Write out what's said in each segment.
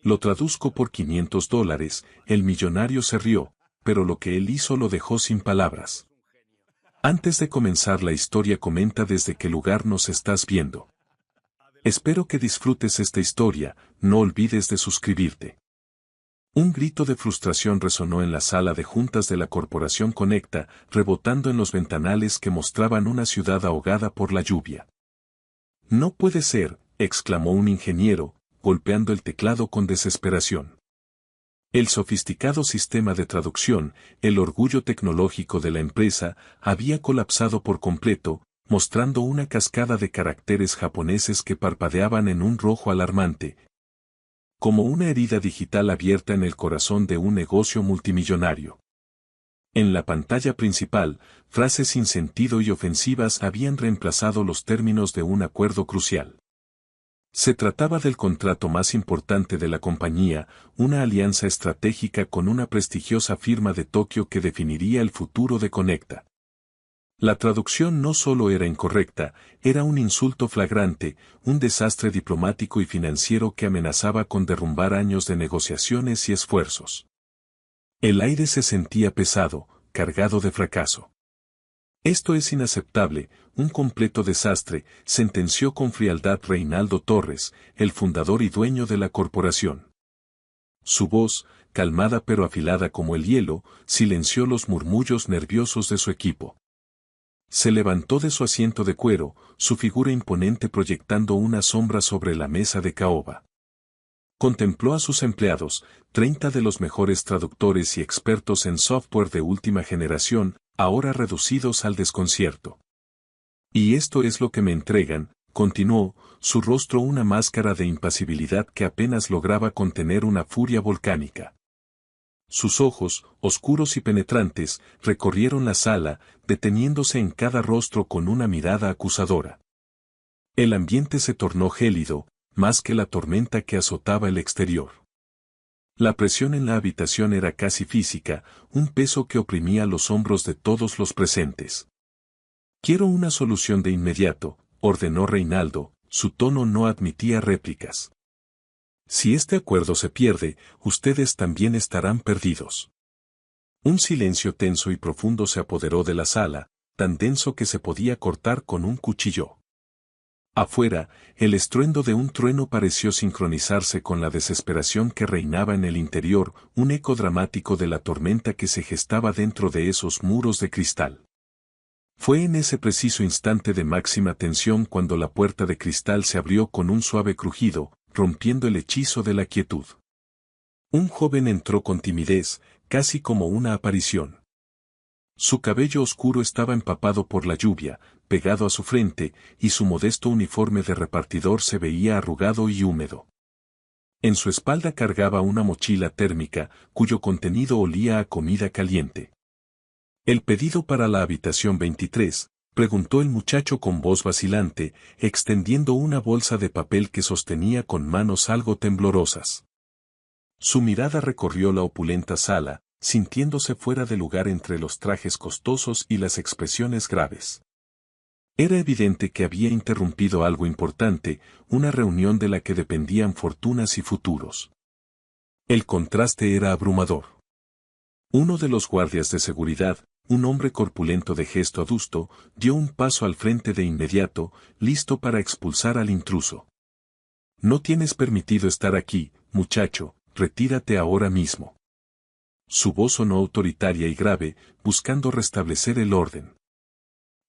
Lo traduzco por $500, el millonario se rió, pero lo que él hizo lo dejó sin palabras. Antes de comenzar la historia comenta desde qué lugar nos estás viendo. Espero que disfrutes esta historia, no olvides de suscribirte. Un grito de frustración resonó en la sala de juntas de la Corporación Conecta, rebotando en los ventanales que mostraban una ciudad ahogada por la lluvia. No puede ser, exclamó un ingeniero, golpeando el teclado con desesperación. El sofisticado sistema de traducción, el orgullo tecnológico de la empresa, había colapsado por completo, mostrando una cascada de caracteres japoneses que parpadeaban en un rojo alarmante, como una herida digital abierta en el corazón de un negocio multimillonario. En la pantalla principal, frases sin sentido y ofensivas habían reemplazado los términos de un acuerdo crucial. Se trataba del contrato más importante de la compañía, una alianza estratégica con una prestigiosa firma de Tokio que definiría el futuro de Conecta. La traducción no solo era incorrecta, era un insulto flagrante, un desastre diplomático y financiero que amenazaba con derrumbar años de negociaciones y esfuerzos. El aire se sentía pesado, cargado de fracaso. Esto es inaceptable, un completo desastre, sentenció con frialdad Reinaldo Torres, el fundador y dueño de la corporación. Su voz, calmada pero afilada como el hielo, silenció los murmullos nerviosos de su equipo. Se levantó de su asiento de cuero, su figura imponente proyectando una sombra sobre la mesa de caoba. Contempló a sus empleados, 30 de los mejores traductores y expertos en software de última generación, ahora reducidos al desconcierto. Y esto es lo que me entregan, continuó, su rostro una máscara de impasibilidad que apenas lograba contener una furia volcánica. Sus ojos, oscuros y penetrantes, recorrieron la sala, deteniéndose en cada rostro con una mirada acusadora. El ambiente se tornó gélido, más que la tormenta que azotaba el exterior. La presión en la habitación era casi física, un peso que oprimía los hombros de todos los presentes. Quiero una solución de inmediato, ordenó Reinaldo, su tono no admitía réplicas. Si este acuerdo se pierde, ustedes también estarán perdidos. Un silencio tenso y profundo se apoderó de la sala, tan denso que se podía cortar con un cuchillo. Afuera, el estruendo de un trueno pareció sincronizarse con la desesperación que reinaba en el interior, un eco dramático de la tormenta que se gestaba dentro de esos muros de cristal. Fue en ese preciso instante de máxima tensión cuando la puerta de cristal se abrió con un suave crujido, rompiendo el hechizo de la quietud. Un joven entró con timidez, casi como una aparición. Su cabello oscuro estaba empapado por la lluvia, pegado a su frente, y su modesto uniforme de repartidor se veía arrugado y húmedo. En su espalda cargaba una mochila térmica, cuyo contenido olía a comida caliente. ¿El pedido para la habitación 23? Preguntó el muchacho con voz vacilante, extendiendo una bolsa de papel que sostenía con manos algo temblorosas. Su mirada recorrió la opulenta sala, sintiéndose fuera de lugar entre los trajes costosos y las expresiones graves. Era evidente que había interrumpido algo importante, una reunión de la que dependían fortunas y futuros. El contraste era abrumador. Uno de los guardias de seguridad, un hombre corpulento de gesto adusto, dio un paso al frente de inmediato, listo para expulsar al intruso. No tienes permitido estar aquí, muchacho, retírate ahora mismo. Su voz sonó autoritaria y grave, buscando restablecer el orden.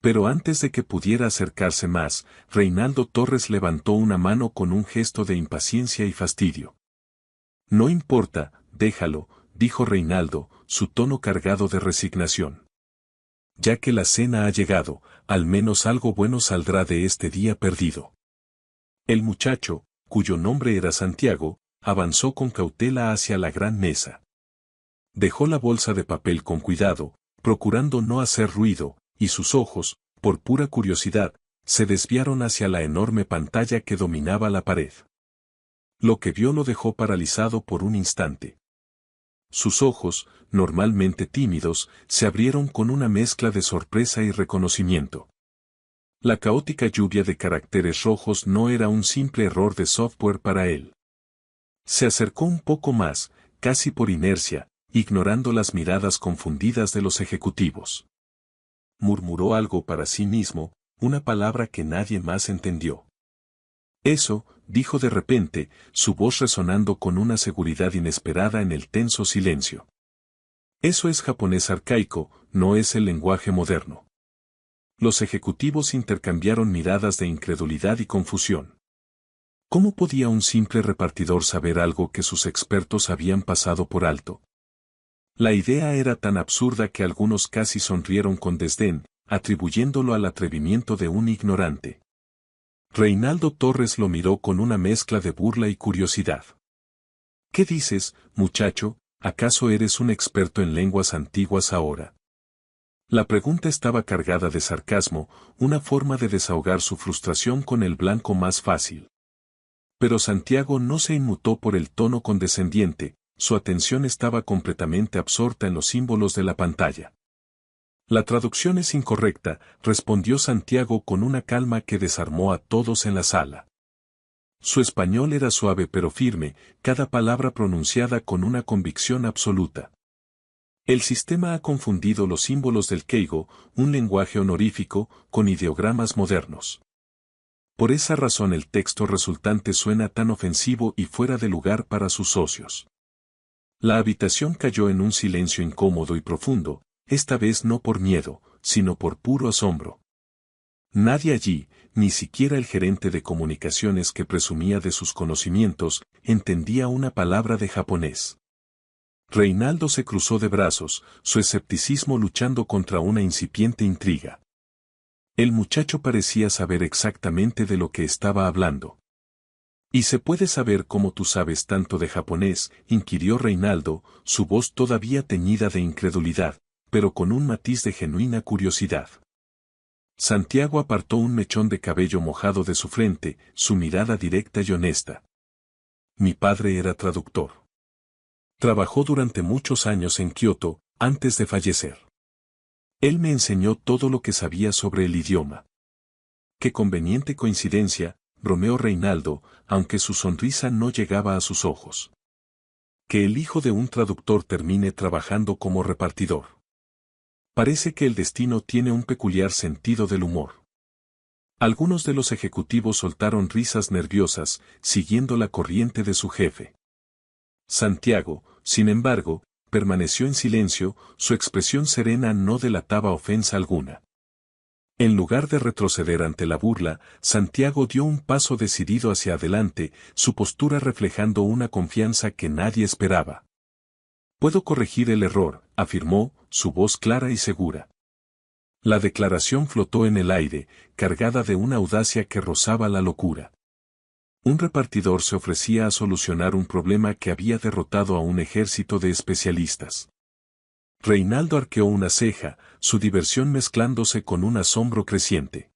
Pero antes de que pudiera acercarse más, Reinaldo Torres levantó una mano con un gesto de impaciencia y fastidio. No importa, déjalo, dijo Reinaldo, su tono cargado de resignación. Ya que la cena ha llegado, al menos algo bueno saldrá de este día perdido. El muchacho, cuyo nombre era Santiago, avanzó con cautela hacia la gran mesa. Dejó la bolsa de papel con cuidado, procurando no hacer ruido, y sus ojos, por pura curiosidad, se desviaron hacia la enorme pantalla que dominaba la pared. Lo que vio lo dejó paralizado por un instante. Sus ojos, normalmente tímidos, se abrieron con una mezcla de sorpresa y reconocimiento. La caótica lluvia de caracteres rojos no era un simple error de software para él. Se acercó un poco más, casi por inercia, ignorando las miradas confundidas de los ejecutivos. Murmuró algo para sí mismo, una palabra que nadie más entendió. Eso, dijo de repente, su voz resonando con una seguridad inesperada en el tenso silencio. Eso es japonés arcaico, no es el lenguaje moderno. Los ejecutivos intercambiaron miradas de incredulidad y confusión. ¿Cómo podía un simple repartidor saber algo que sus expertos habían pasado por alto? La idea era tan absurda que algunos casi sonrieron con desdén, atribuyéndolo al atrevimiento de un ignorante. Reinaldo Torres lo miró con una mezcla de burla y curiosidad. ¿Qué dices, muchacho? ¿Acaso eres un experto en lenguas antiguas ahora? La pregunta estaba cargada de sarcasmo, una forma de desahogar su frustración con el blanco más fácil. Pero Santiago no se inmutó por el tono condescendiente, su atención estaba completamente absorta en los símbolos de la pantalla. La traducción es incorrecta, respondió Santiago con una calma que desarmó a todos en la sala. Su español era suave pero firme, cada palabra pronunciada con una convicción absoluta. El sistema ha confundido los símbolos del keigo, un lenguaje honorífico, con ideogramas modernos. Por esa razón el texto resultante suena tan ofensivo y fuera de lugar para sus socios. La habitación cayó en un silencio incómodo y profundo, esta vez no por miedo, sino por puro asombro. Nadie allí, ni siquiera el gerente de comunicaciones que presumía de sus conocimientos, entendía una palabra de japonés. Reinaldo se cruzó de brazos, su escepticismo luchando contra una incipiente intriga. El muchacho parecía saber exactamente de lo que estaba hablando. ¿Y se puede saber cómo tú sabes tanto de japonés?, inquirió Reinaldo, su voz todavía teñida de incredulidad, pero con un matiz de genuina curiosidad. Santiago apartó un mechón de cabello mojado de su frente, su mirada directa y honesta. Mi padre era traductor. Trabajó durante muchos años en Kioto, antes de fallecer. Él me enseñó todo lo que sabía sobre el idioma. Qué conveniente coincidencia, bromeó Reinaldo, aunque su sonrisa no llegaba a sus ojos. Que el hijo de un traductor termine trabajando como repartidor. Parece que el destino tiene un peculiar sentido del humor. Algunos de los ejecutivos soltaron risas nerviosas, siguiendo la corriente de su jefe. Santiago, sin embargo, permaneció en silencio, su expresión serena no delataba ofensa alguna. En lugar de retroceder ante la burla, Santiago dio un paso decidido hacia adelante, su postura reflejando una confianza que nadie esperaba. Puedo corregir el error, afirmó, su voz clara y segura. La declaración flotó en el aire, cargada de una audacia que rozaba la locura. Un repartidor se ofrecía a solucionar un problema que había derrotado a un ejército de especialistas. Reinaldo arqueó una ceja, su diversión mezclándose con un asombro creciente.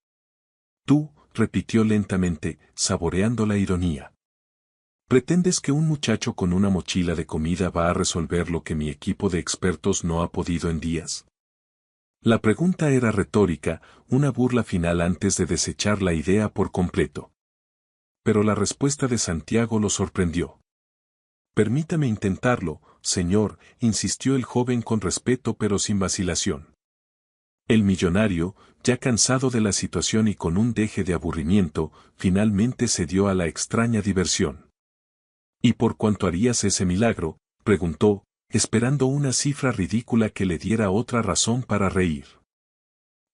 Tú, repitió lentamente, saboreando la ironía. ¿Pretendes que un muchacho con una mochila de comida va a resolver lo que mi equipo de expertos no ha podido en días? La pregunta era retórica, una burla final antes de desechar la idea por completo. Pero la respuesta de Santiago lo sorprendió. Permítame intentarlo, señor, insistió el joven con respeto pero sin vacilación. El millonario, ya cansado de la situación y con un deje de aburrimiento, finalmente cedió a la extraña diversión. ¿Y por cuánto harías ese milagro?, preguntó, esperando una cifra ridícula que le diera otra razón para reír.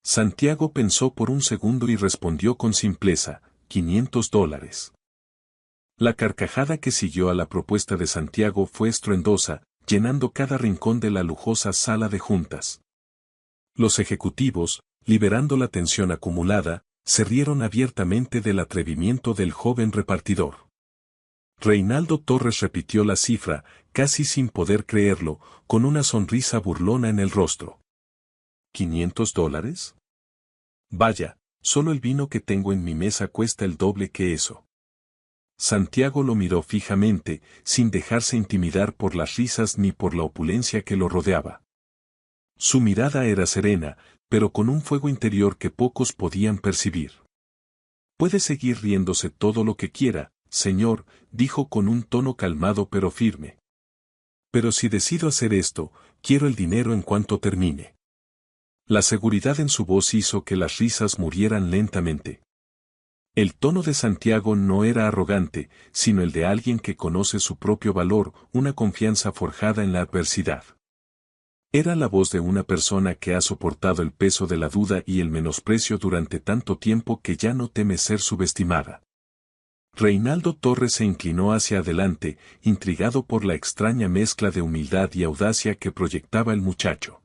Santiago pensó por un segundo y respondió con simpleza, $500. La carcajada que siguió a la propuesta de Santiago fue estruendosa, llenando cada rincón de la lujosa sala de juntas. Los ejecutivos, liberando la tensión acumulada, se rieron abiertamente del atrevimiento del joven repartidor. Reinaldo Torres repitió la cifra, casi sin poder creerlo, con una sonrisa burlona en el rostro. ¿$500? Vaya, solo el vino que tengo en mi mesa cuesta el doble que eso. Santiago lo miró fijamente, sin dejarse intimidar por las risas ni por la opulencia que lo rodeaba. Su mirada era serena, pero con un fuego interior que pocos podían percibir. Puede seguir riéndose todo lo que quiera, señor, dijo con un tono calmado pero firme. Pero si decido hacer esto, quiero el dinero en cuanto termine. La seguridad en su voz hizo que las risas murieran lentamente. El tono de Santiago no era arrogante, sino el de alguien que conoce su propio valor, una confianza forjada en la adversidad. Era la voz de una persona que ha soportado el peso de la duda y el menosprecio durante tanto tiempo que ya no teme ser subestimada. Reinaldo Torres se inclinó hacia adelante, intrigado por la extraña mezcla de humildad y audacia que proyectaba el muchacho.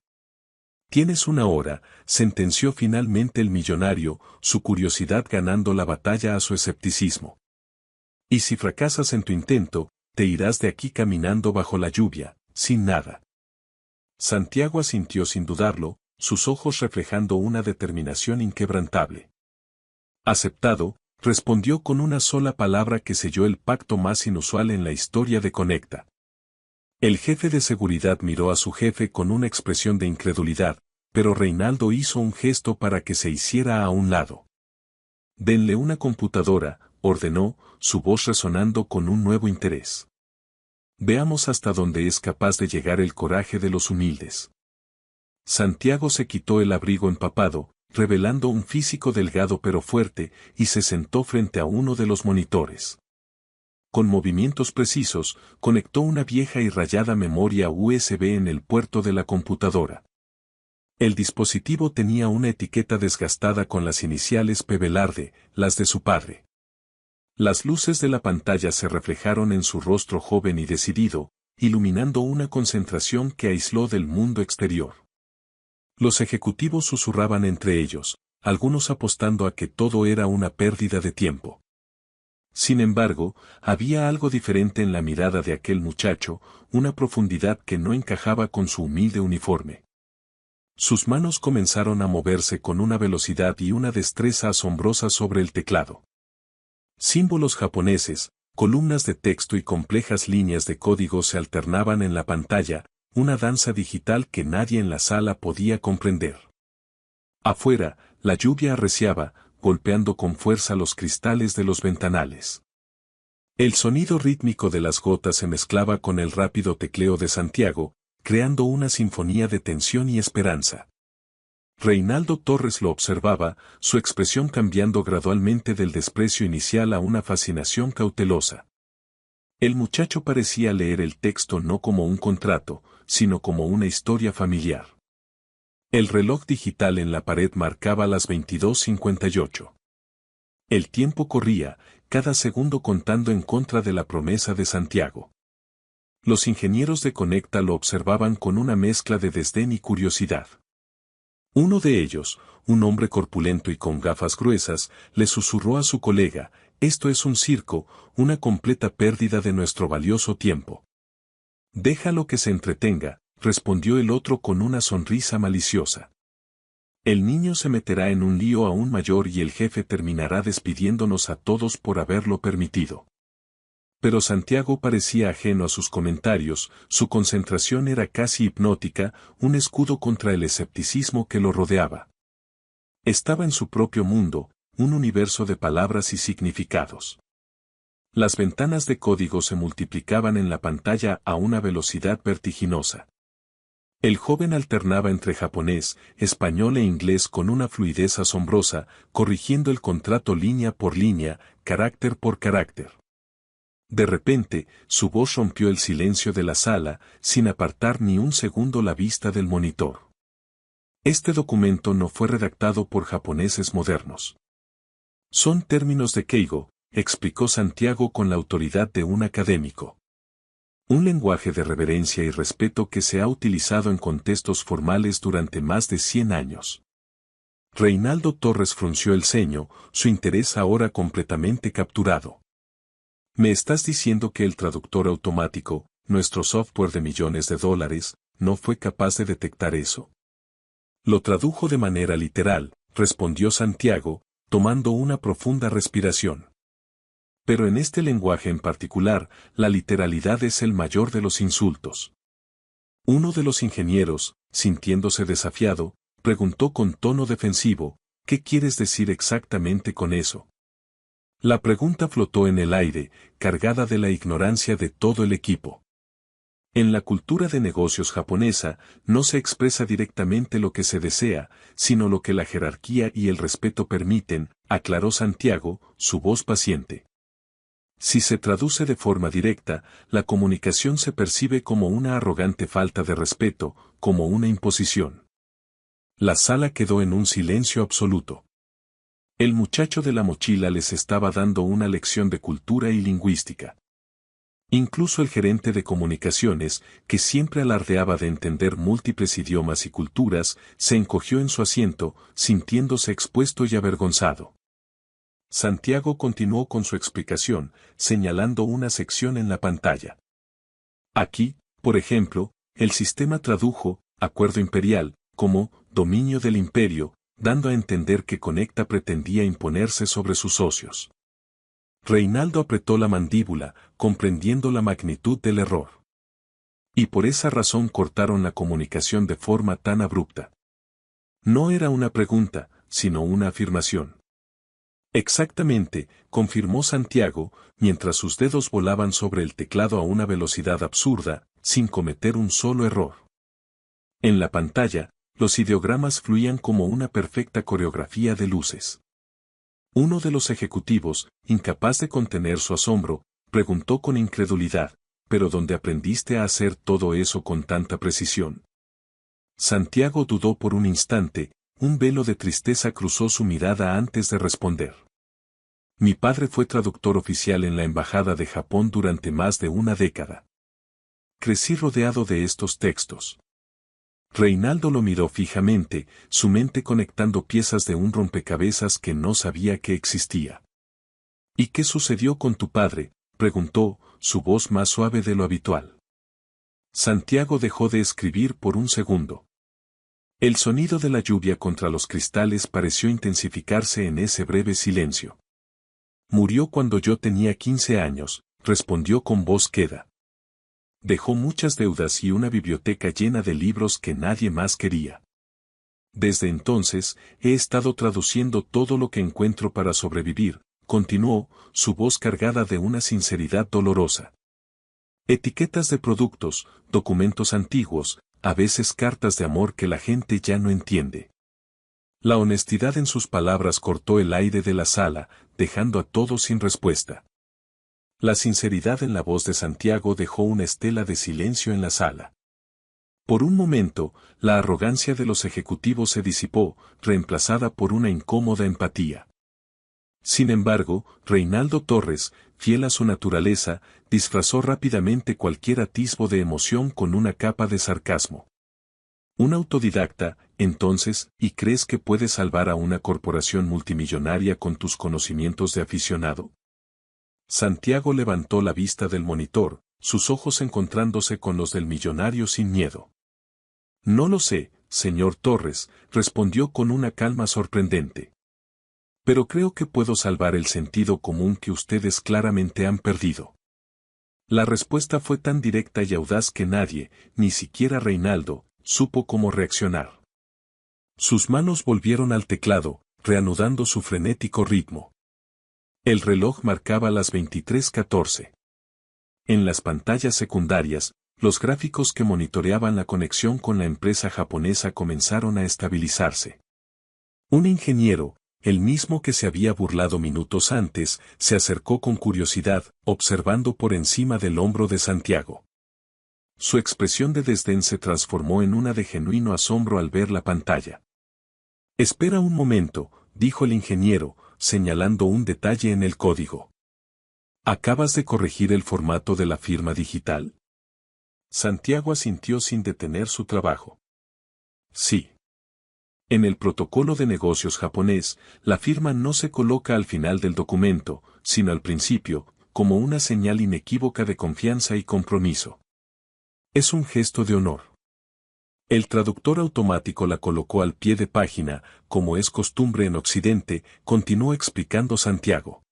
«Tienes una hora», sentenció finalmente el millonario, su curiosidad ganando la batalla a su escepticismo. «Y si fracasas en tu intento, te irás de aquí caminando bajo la lluvia, sin nada». Santiago asintió sin dudarlo, sus ojos reflejando una determinación inquebrantable. «Aceptado», respondió con una sola palabra que selló el pacto más inusual en la historia de Conecta. El jefe de seguridad miró a su jefe con una expresión de incredulidad, pero Reinaldo hizo un gesto para que se hiciera a un lado. «Denle una computadora», ordenó, su voz resonando con un nuevo interés. «Veamos hasta dónde es capaz de llegar el coraje de los humildes». Santiago se quitó el abrigo empapado, revelando un físico delgado pero fuerte, y se sentó frente a uno de los monitores. Con movimientos precisos, conectó una vieja y rayada memoria USB en el puerto de la computadora. El dispositivo tenía una etiqueta desgastada con las iniciales P. Velarde, las de su padre. Las luces de la pantalla se reflejaron en su rostro joven y decidido, iluminando una concentración que aisló del mundo exterior. Los ejecutivos susurraban entre ellos, algunos apostando a que todo era una pérdida de tiempo. Sin embargo, había algo diferente en la mirada de aquel muchacho, una profundidad que no encajaba con su humilde uniforme. Sus manos comenzaron a moverse con una velocidad y una destreza asombrosa sobre el teclado. Símbolos japoneses, columnas de texto y complejas líneas de código se alternaban en la pantalla, una danza digital que nadie en la sala podía comprender. Afuera, la lluvia arreciaba, golpeando con fuerza los cristales de los ventanales. El sonido rítmico de las gotas se mezclaba con el rápido tecleo de Santiago, creando una sinfonía de tensión y esperanza. Reinaldo Torres lo observaba, su expresión cambiando gradualmente del desprecio inicial a una fascinación cautelosa. El muchacho parecía leer el texto no como un contrato, sino como una historia familiar. El reloj digital en la pared marcaba las 22:58. El tiempo corría, cada segundo contando en contra de la promesa de Santiago. Los ingenieros de Conecta lo observaban con una mezcla de desdén y curiosidad. Uno de ellos, un hombre corpulento y con gafas gruesas, le susurró a su colega: «Esto es un circo, una completa pérdida de nuestro valioso tiempo». «Déjalo que se entretenga», respondió el otro con una sonrisa maliciosa. «El niño se meterá en un lío aún mayor y el jefe terminará despidiéndonos a todos por haberlo permitido». Pero Santiago parecía ajeno a sus comentarios, su concentración era casi hipnótica, un escudo contra el escepticismo que lo rodeaba. Estaba en su propio mundo, un universo de palabras y significados. Las ventanas de código se multiplicaban en la pantalla a una velocidad vertiginosa. El joven alternaba entre japonés, español e inglés con una fluidez asombrosa, corrigiendo el contrato línea por línea, carácter por carácter. De repente, su voz rompió el silencio de la sala, sin apartar ni un segundo la vista del monitor. «Este documento no fue redactado por japoneses modernos. Son términos de Keigo», explicó Santiago con la autoridad de un académico. «Un lenguaje de reverencia y respeto que se ha utilizado en contextos formales durante más de 100 años». Reinaldo Torres frunció el ceño, su interés ahora completamente capturado. «¿Me estás diciendo que el traductor automático, nuestro software de millones de dólares, no fue capaz de detectar eso?» «Lo tradujo de manera literal», respondió Santiago, tomando una profunda respiración. «Pero en este lenguaje en particular, la literalidad es el mayor de los insultos». Uno de los ingenieros, sintiéndose desafiado, preguntó con tono defensivo: «¿Qué quieres decir exactamente con eso?». La pregunta flotó en el aire, cargada de la ignorancia de todo el equipo. En la cultura de negocios japonesa, no se expresa directamente lo que se desea, sino lo que la jerarquía y el respeto permiten, aclaró Santiago, su voz paciente. Si se traduce de forma directa, la comunicación se percibe como una arrogante falta de respeto, como una imposición. La sala quedó en un silencio absoluto. El muchacho de la mochila les estaba dando una lección de cultura y lingüística. Incluso el gerente de comunicaciones, que siempre alardeaba de entender múltiples idiomas y culturas, se encogió en su asiento, sintiéndose expuesto y avergonzado. Santiago continuó con su explicación, señalando una sección en la pantalla. Aquí, por ejemplo, el sistema tradujo "acuerdo imperial" como "dominio del imperio", dando a entender que Conecta pretendía imponerse sobre sus socios. Reinaldo apretó la mandíbula, comprendiendo la magnitud del error. Y por esa razón cortaron la comunicación de forma tan abrupta. No era una pregunta, sino una afirmación. Exactamente, confirmó Santiago, mientras sus dedos volaban sobre el teclado a una velocidad absurda, sin cometer un solo error. En la pantalla, los ideogramas fluían como una perfecta coreografía de luces. Uno de los ejecutivos, incapaz de contener su asombro, preguntó con incredulidad, ¿pero dónde aprendiste a hacer todo eso con tanta precisión? Santiago dudó por un instante, un velo de tristeza cruzó su mirada antes de responder. Mi padre fue traductor oficial en la Embajada de Japón durante más de una década. Crecí rodeado de estos textos. Reinaldo lo miró fijamente, su mente conectando piezas de un rompecabezas que no sabía que existía. ¿Y qué sucedió con tu padre?, preguntó, su voz más suave de lo habitual. Santiago dejó de escribir por un segundo. El sonido de la lluvia contra los cristales pareció intensificarse en ese breve silencio. Murió cuando yo tenía 15 años, respondió con voz queda. Dejó muchas deudas y una biblioteca llena de libros que nadie más quería. Desde entonces, he estado traduciendo todo lo que encuentro para sobrevivir, continuó, su voz cargada de una sinceridad dolorosa. Etiquetas de productos, documentos antiguos, a veces cartas de amor que la gente ya no entiende. La honestidad en sus palabras cortó el aire de la sala, dejando a todos sin respuesta. La sinceridad en la voz de Santiago dejó una estela de silencio en la sala. Por un momento, la arrogancia de los ejecutivos se disipó, reemplazada por una incómoda empatía. Sin embargo, Reinaldo Torres, fiel a su naturaleza, disfrazó rápidamente cualquier atisbo de emoción con una capa de sarcasmo. Un autodidacta, entonces, ¿y crees que puedes salvar a una corporación multimillonaria con tus conocimientos de aficionado? Santiago levantó la vista del monitor, sus ojos encontrándose con los del millonario sin miedo. No lo sé, señor Torres, respondió con una calma sorprendente. Pero creo que puedo salvar el sentido común que ustedes claramente han perdido. La respuesta fue tan directa y audaz que nadie, ni siquiera Reinaldo, supo cómo reaccionar. Sus manos volvieron al teclado, reanudando su frenético ritmo. El reloj marcaba las 23:14. En las pantallas secundarias, los gráficos que monitoreaban la conexión con la empresa japonesa comenzaron a estabilizarse. Un ingeniero, el mismo que se había burlado minutos antes, se acercó con curiosidad, observando por encima del hombro de Santiago. Su expresión de desdén se transformó en una de genuino asombro al ver la pantalla. Espera un momento, dijo el ingeniero, señalando un detalle en el código. ¿Acabas de corregir el formato de la firma digital? Santiago asintió sin detener su trabajo. Sí. En el protocolo de negocios japonés, la firma no se coloca al final del documento, sino al principio, como una señal inequívoca de confianza y compromiso. Es un gesto de honor. El traductor automático la colocó al pie de página, como es costumbre en Occidente, continuó explicando Santiago.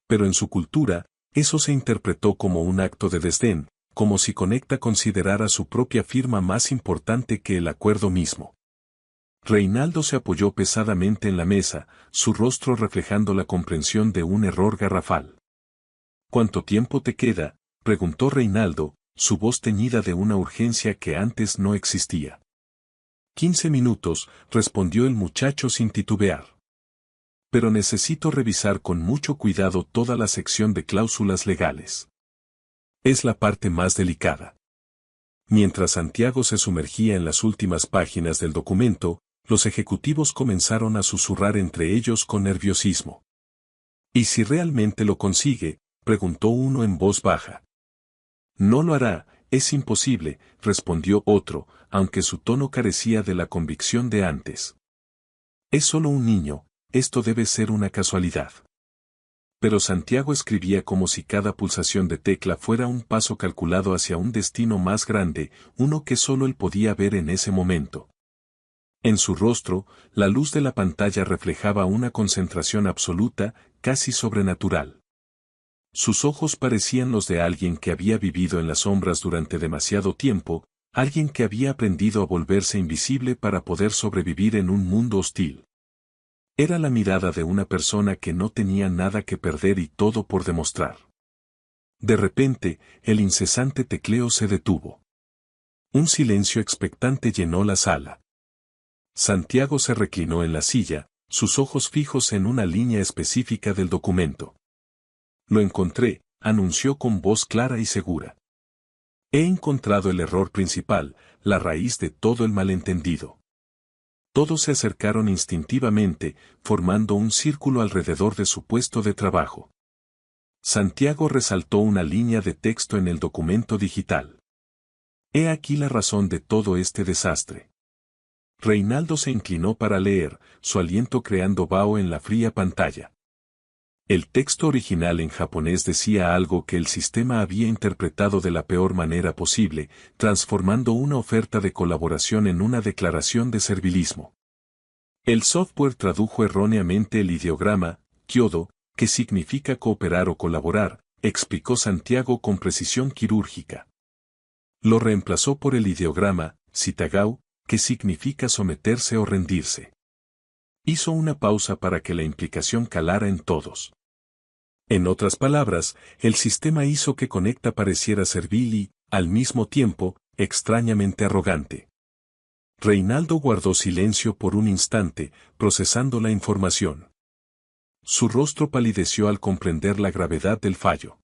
Pero en su cultura, eso se interpretó como un acto de desdén, como si Conecta considerara su propia firma más importante que el acuerdo mismo. Reinaldo se apoyó pesadamente en la mesa, su rostro reflejando la comprensión de un error garrafal. ¿Cuánto tiempo te queda?, preguntó Reinaldo, su voz teñida de una urgencia que antes no existía. 15 minutos, respondió el muchacho sin titubear. Pero necesito revisar con mucho cuidado toda la sección de cláusulas legales. Es la parte más delicada. Mientras Santiago se sumergía en las últimas páginas del documento, los ejecutivos comenzaron a susurrar entre ellos con nerviosismo. ¿Y si realmente lo consigue?, preguntó uno en voz baja. No lo hará, es imposible, respondió otro, aunque su tono carecía de la convicción de antes. Es solo un niño, esto debe ser una casualidad. Pero Santiago escribía como si cada pulsación de tecla fuera un paso calculado hacia un destino más grande, uno que solo él podía ver en ese momento. En su rostro, la luz de la pantalla reflejaba una concentración absoluta, casi sobrenatural. Sus ojos parecían los de alguien que había vivido en las sombras durante demasiado tiempo, alguien que había aprendido a volverse invisible para poder sobrevivir en un mundo hostil. Era la mirada de una persona que no tenía nada que perder y todo por demostrar. De repente, el incesante tecleo se detuvo. Un silencio expectante llenó la sala. Santiago se reclinó en la silla, sus ojos fijos en una línea específica del documento. Lo encontré, anunció con voz clara y segura. He encontrado el error principal, la raíz de todo el malentendido. Todos se acercaron instintivamente, formando un círculo alrededor de su puesto de trabajo. Santiago resaltó una línea de texto en el documento digital. He aquí la razón de todo este desastre. Reinaldo se inclinó para leer, su aliento creando vaho en la fría pantalla. El texto original en japonés decía algo que el sistema había interpretado de la peor manera posible, transformando una oferta de colaboración en una declaración de servilismo. El software tradujo erróneamente el ideograma, kyodo, que significa cooperar o colaborar, explicó Santiago con precisión quirúrgica. Lo reemplazó por el ideograma, sitagao, que significa someterse o rendirse. Hizo una pausa para que la implicación calara en todos. En otras palabras, el sistema hizo que Conecta pareciera servil y, al mismo tiempo, extrañamente arrogante. Reinaldo guardó silencio por un instante, procesando la información. Su rostro palideció al comprender la gravedad del fallo.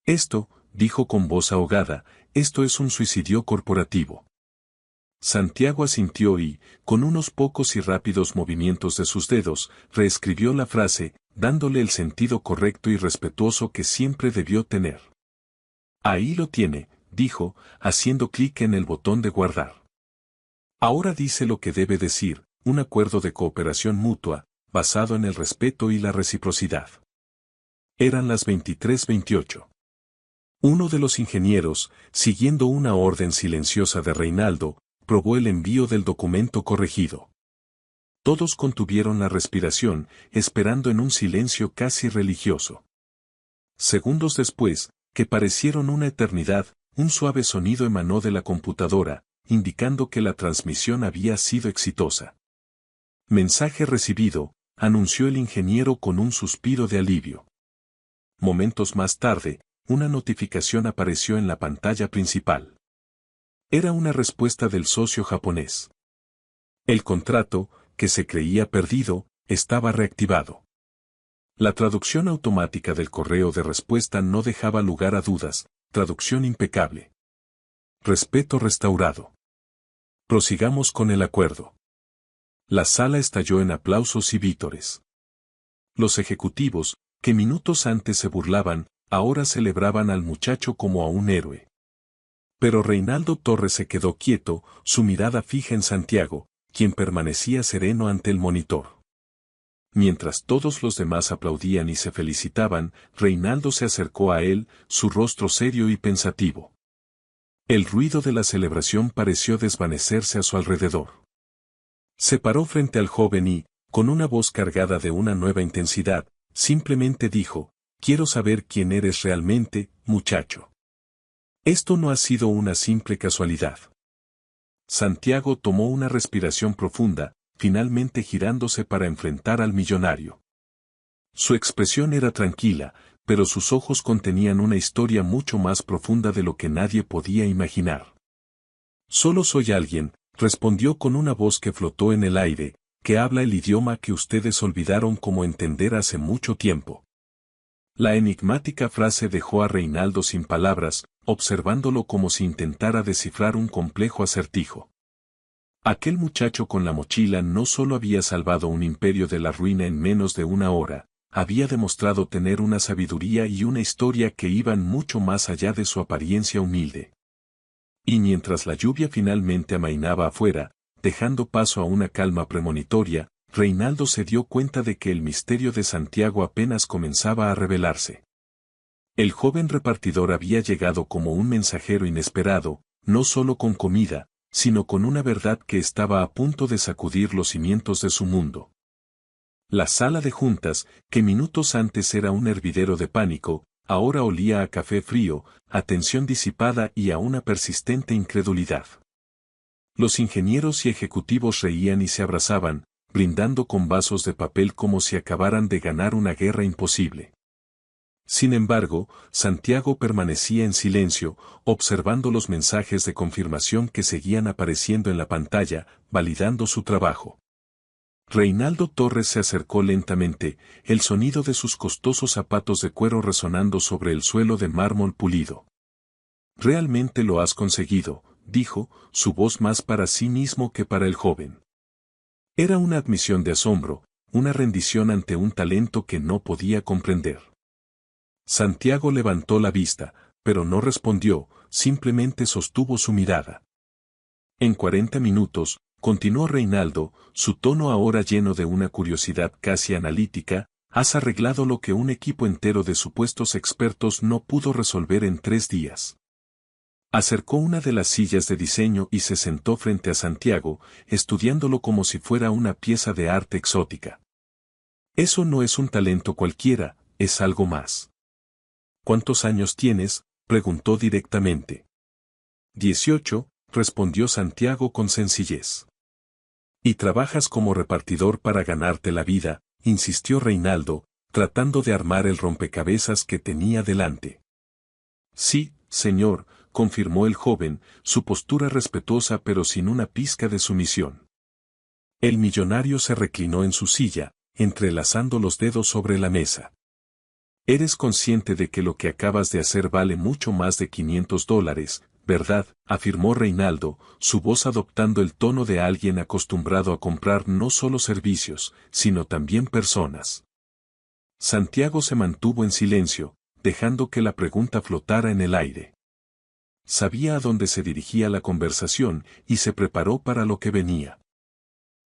Esto, dijo con voz ahogada, esto es un suicidio corporativo. Santiago asintió y, con unos pocos y rápidos movimientos de sus dedos, reescribió la frase, dándole el sentido correcto y respetuoso que siempre debió tener. Ahí lo tiene, dijo, haciendo clic en el botón de guardar. Ahora dice lo que debe decir, un acuerdo de cooperación mutua, basado en el respeto y la reciprocidad. Eran las 23:28. Uno de los ingenieros, siguiendo una orden silenciosa de Reinaldo, probó el envío del documento corregido. Todos contuvieron la respiración, esperando en un silencio casi religioso. Segundos después, que parecieron una eternidad, un suave sonido emanó de la computadora, indicando que la transmisión había sido exitosa. Mensaje recibido, anunció el ingeniero con un suspiro de alivio. Momentos más tarde, una notificación apareció en la pantalla principal. Era una respuesta del socio japonés. El contrato, que se creía perdido, estaba reactivado. La traducción automática del correo de respuesta no dejaba lugar a dudas, traducción impecable. Respeto restaurado. Prosigamos con el acuerdo. La sala estalló en aplausos y vítores. Los ejecutivos, que minutos antes se burlaban, ahora celebraban al muchacho como a un héroe. Pero Reinaldo Torres se quedó quieto, su mirada fija en Santiago, quien permanecía sereno ante el monitor. Mientras todos los demás aplaudían y se felicitaban, Reinaldo se acercó a él, su rostro serio y pensativo. El ruido de la celebración pareció desvanecerse a su alrededor. Se paró frente al joven y, con una voz cargada de una nueva intensidad, simplemente dijo, «Quiero saber quién eres realmente, muchacho. Esto no ha sido una simple casualidad. Santiago tomó una respiración profunda, finalmente girándose para enfrentar al millonario. Su expresión era tranquila, pero sus ojos contenían una historia mucho más profunda de lo que nadie podía imaginar. Solo soy alguien, respondió con una voz que flotó en el aire, que habla el idioma que ustedes olvidaron cómo entender hace mucho tiempo. La enigmática frase dejó a Reinaldo sin palabras, observándolo como si intentara descifrar un complejo acertijo. Aquel muchacho con la mochila no solo había salvado un imperio de la ruina en menos de una hora, había demostrado tener una sabiduría y una historia que iban mucho más allá de su apariencia humilde. Y mientras la lluvia finalmente amainaba afuera, dejando paso a una calma premonitoria, Reinaldo se dio cuenta de que el misterio de Santiago apenas comenzaba a revelarse. El joven repartidor había llegado como un mensajero inesperado, no solo con comida, sino con una verdad que estaba a punto de sacudir los cimientos de su mundo. La sala de juntas, que minutos antes era un hervidero de pánico, ahora olía a café frío, a tensión disipada y a una persistente incredulidad. Los ingenieros y ejecutivos reían y se abrazaban, brindando con vasos de papel como si acabaran de ganar una guerra imposible. Sin embargo, Santiago permanecía en silencio, observando los mensajes de confirmación que seguían apareciendo en la pantalla, validando su trabajo. Reinaldo Torres se acercó lentamente, el sonido de sus costosos zapatos de cuero resonando sobre el suelo de mármol pulido. «Realmente lo has conseguido», dijo, su voz más para sí mismo que para el joven. Era una admisión de asombro, una rendición ante un talento que no podía comprender. Santiago levantó la vista, pero no respondió, simplemente sostuvo su mirada. En 40 minutos, continuó Reinaldo, su tono ahora lleno de una curiosidad casi analítica, has arreglado lo que un equipo entero de supuestos expertos no pudo resolver en 3 días. Acercó una de las sillas de diseño y se sentó frente a Santiago, estudiándolo como si fuera una pieza de arte exótica. Eso no es un talento cualquiera, es algo más. ¿Cuántos años tienes?, preguntó directamente. 18, respondió Santiago con sencillez. ¿Y trabajas como repartidor para ganarte la vida?, insistió Reinaldo, tratando de armar el rompecabezas que tenía delante. Sí, señor, confirmó el joven, su postura respetuosa pero sin una pizca de sumisión. El millonario se reclinó en su silla, entrelazando los dedos sobre la mesa. Eres consciente de que lo que acabas de hacer vale mucho más de $500, ¿verdad?, afirmó Reinaldo, su voz adoptando el tono de alguien acostumbrado a comprar no solo servicios, sino también personas. Santiago se mantuvo en silencio, dejando que la pregunta flotara en el aire. Sabía a dónde se dirigía la conversación y se preparó para lo que venía.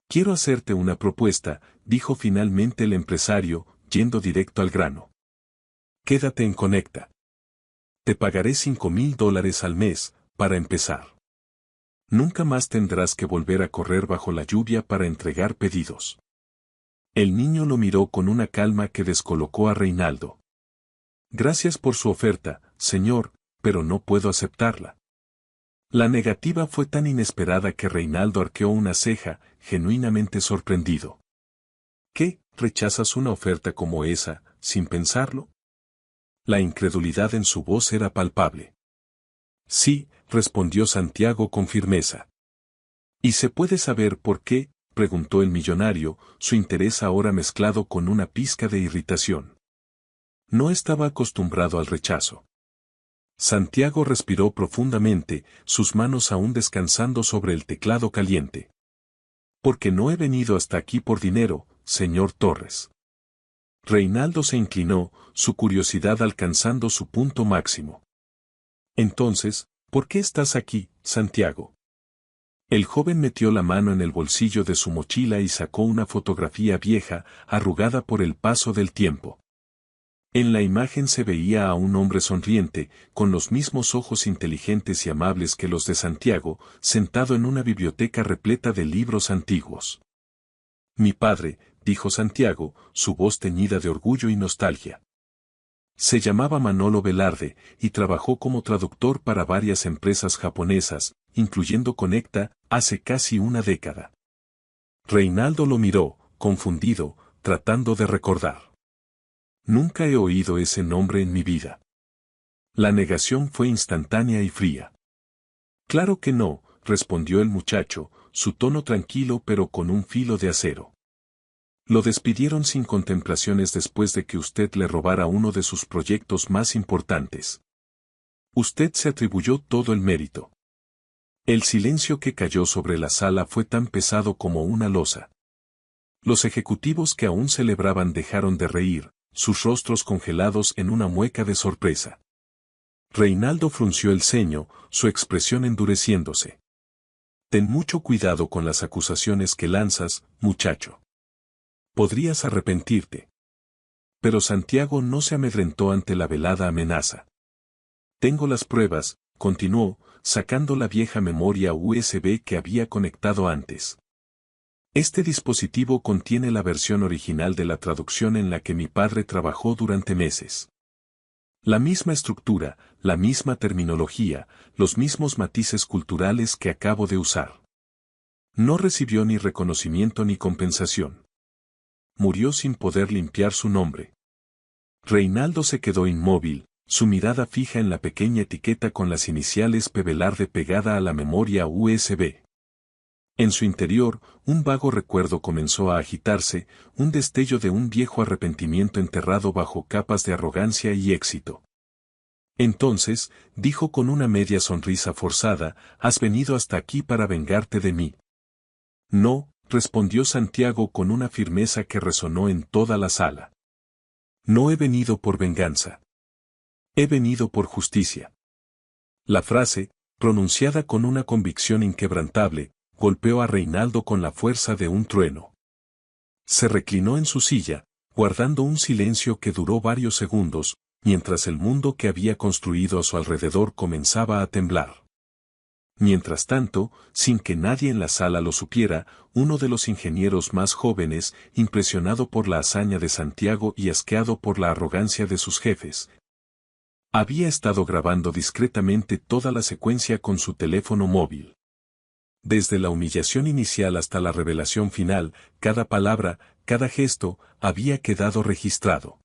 Quiero hacerte una propuesta, dijo finalmente el empresario, yendo directo al grano. Quédate en Conecta. Te pagaré $5,000 al mes, para empezar. Nunca más tendrás que volver a correr bajo la lluvia para entregar pedidos. El niño lo miró con una calma que descolocó a Reinaldo. Gracias por su oferta, señor, pero no puedo aceptarla. La negativa fue tan inesperada que Reinaldo arqueó una ceja, genuinamente sorprendido. ¿Qué, rechazas una oferta como esa, sin pensarlo? La incredulidad en su voz era palpable. Sí, respondió Santiago con firmeza. ¿Y se puede saber por qué?, preguntó el millonario, su interés ahora mezclado con una pizca de irritación. No estaba acostumbrado al rechazo. Santiago respiró profundamente, sus manos aún descansando sobre el teclado caliente. Porque no he venido hasta aquí por dinero, señor Torres. Reinaldo se inclinó, su curiosidad alcanzando su punto máximo. Entonces, ¿por qué estás aquí, Santiago? El joven metió la mano en el bolsillo de su mochila y sacó una fotografía vieja, arrugada por el paso del tiempo. En la imagen se veía a un hombre sonriente, con los mismos ojos inteligentes y amables que los de Santiago, sentado en una biblioteca repleta de libros antiguos. Mi padre, dijo Santiago, su voz teñida de orgullo y nostalgia. Se llamaba Manolo Velarde, y trabajó como traductor para varias empresas japonesas, incluyendo Conecta, hace casi una década. Reinaldo lo miró, confundido, tratando de recordar. Nunca he oído ese nombre en mi vida. La negación fue instantánea y fría. Claro que no, respondió el muchacho, su tono tranquilo pero con un filo de acero. Lo despidieron sin contemplaciones después de que usted le robara uno de sus proyectos más importantes. Usted se atribuyó todo el mérito. El silencio que cayó sobre la sala fue tan pesado como una losa. Los ejecutivos que aún celebraban dejaron de reír, sus rostros congelados en una mueca de sorpresa. Reinaldo frunció el ceño, su expresión endureciéndose. Ten mucho cuidado con las acusaciones que lanzas, muchacho. Podrías arrepentirte. Pero Santiago no se amedrentó ante la velada amenaza. Tengo las pruebas, continuó, sacando la vieja memoria USB que había conectado antes. Este dispositivo contiene la versión original de la traducción en la que mi padre trabajó durante meses. La misma estructura, la misma terminología, los mismos matices culturales que acabo de usar. No recibió ni reconocimiento ni compensación. Murió sin poder limpiar su nombre. Reinaldo se quedó inmóvil, su mirada fija en la pequeña etiqueta con las iniciales P. Velarde pegada a la memoria USB. En su interior, un vago recuerdo comenzó a agitarse, un destello de un viejo arrepentimiento enterrado bajo capas de arrogancia y éxito. Entonces, dijo con una media sonrisa forzada, has venido hasta aquí para vengarte de mí. No, respondió Santiago con una firmeza que resonó en toda la sala. No he venido por venganza. He venido por justicia. La frase, pronunciada con una convicción inquebrantable, golpeó a Reinaldo con la fuerza de un trueno. Se reclinó en su silla, guardando un silencio que duró varios segundos, mientras el mundo que había construido a su alrededor comenzaba a temblar. Mientras tanto, sin que nadie en la sala lo supiera, uno de los ingenieros más jóvenes, impresionado por la hazaña de Santiago y asqueado por la arrogancia de sus jefes, había estado grabando discretamente toda la secuencia con su teléfono móvil. Desde la humillación inicial hasta la revelación final, cada palabra, cada gesto, había quedado registrado.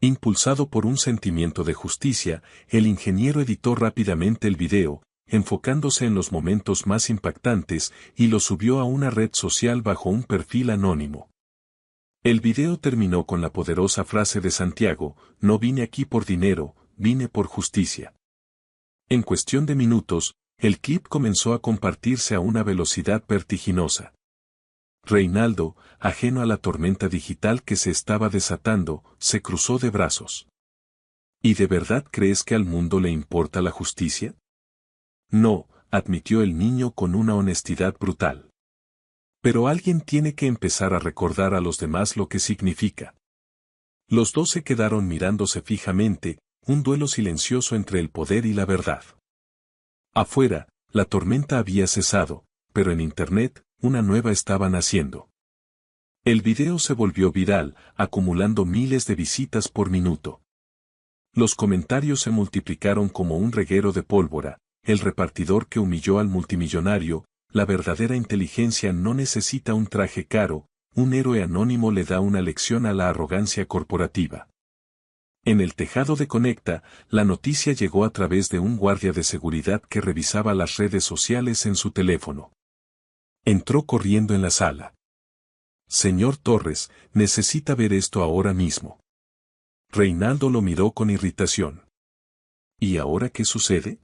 Impulsado por un sentimiento de justicia, el ingeniero editó rápidamente el video, enfocándose en los momentos más impactantes, y lo subió a una red social bajo un perfil anónimo. El video terminó con la poderosa frase de Santiago, no vine aquí por dinero, vine por justicia. En cuestión de minutos, el clip comenzó a compartirse a una velocidad vertiginosa. Reinaldo, ajeno a la tormenta digital que se estaba desatando, se cruzó de brazos. ¿Y de verdad crees que al mundo le importa la justicia? No, admitió el niño con una honestidad brutal. Pero alguien tiene que empezar a recordar a los demás lo que significa. Los dos se quedaron mirándose fijamente, un duelo silencioso entre el poder y la verdad. Afuera, la tormenta había cesado, pero en Internet, una nueva estaba naciendo. El video se volvió viral, acumulando miles de visitas por minuto. Los comentarios se multiplicaron como un reguero de pólvora, el repartidor que humilló al multimillonario, la verdadera inteligencia no necesita un traje caro, un héroe anónimo le da una lección a la arrogancia corporativa. En el tejado de Conecta, la noticia llegó a través de un guardia de seguridad que revisaba las redes sociales en su teléfono. Entró corriendo en la sala. Señor Torres, necesita ver esto ahora mismo. Reinaldo lo miró con irritación. ¿Y ahora qué sucede?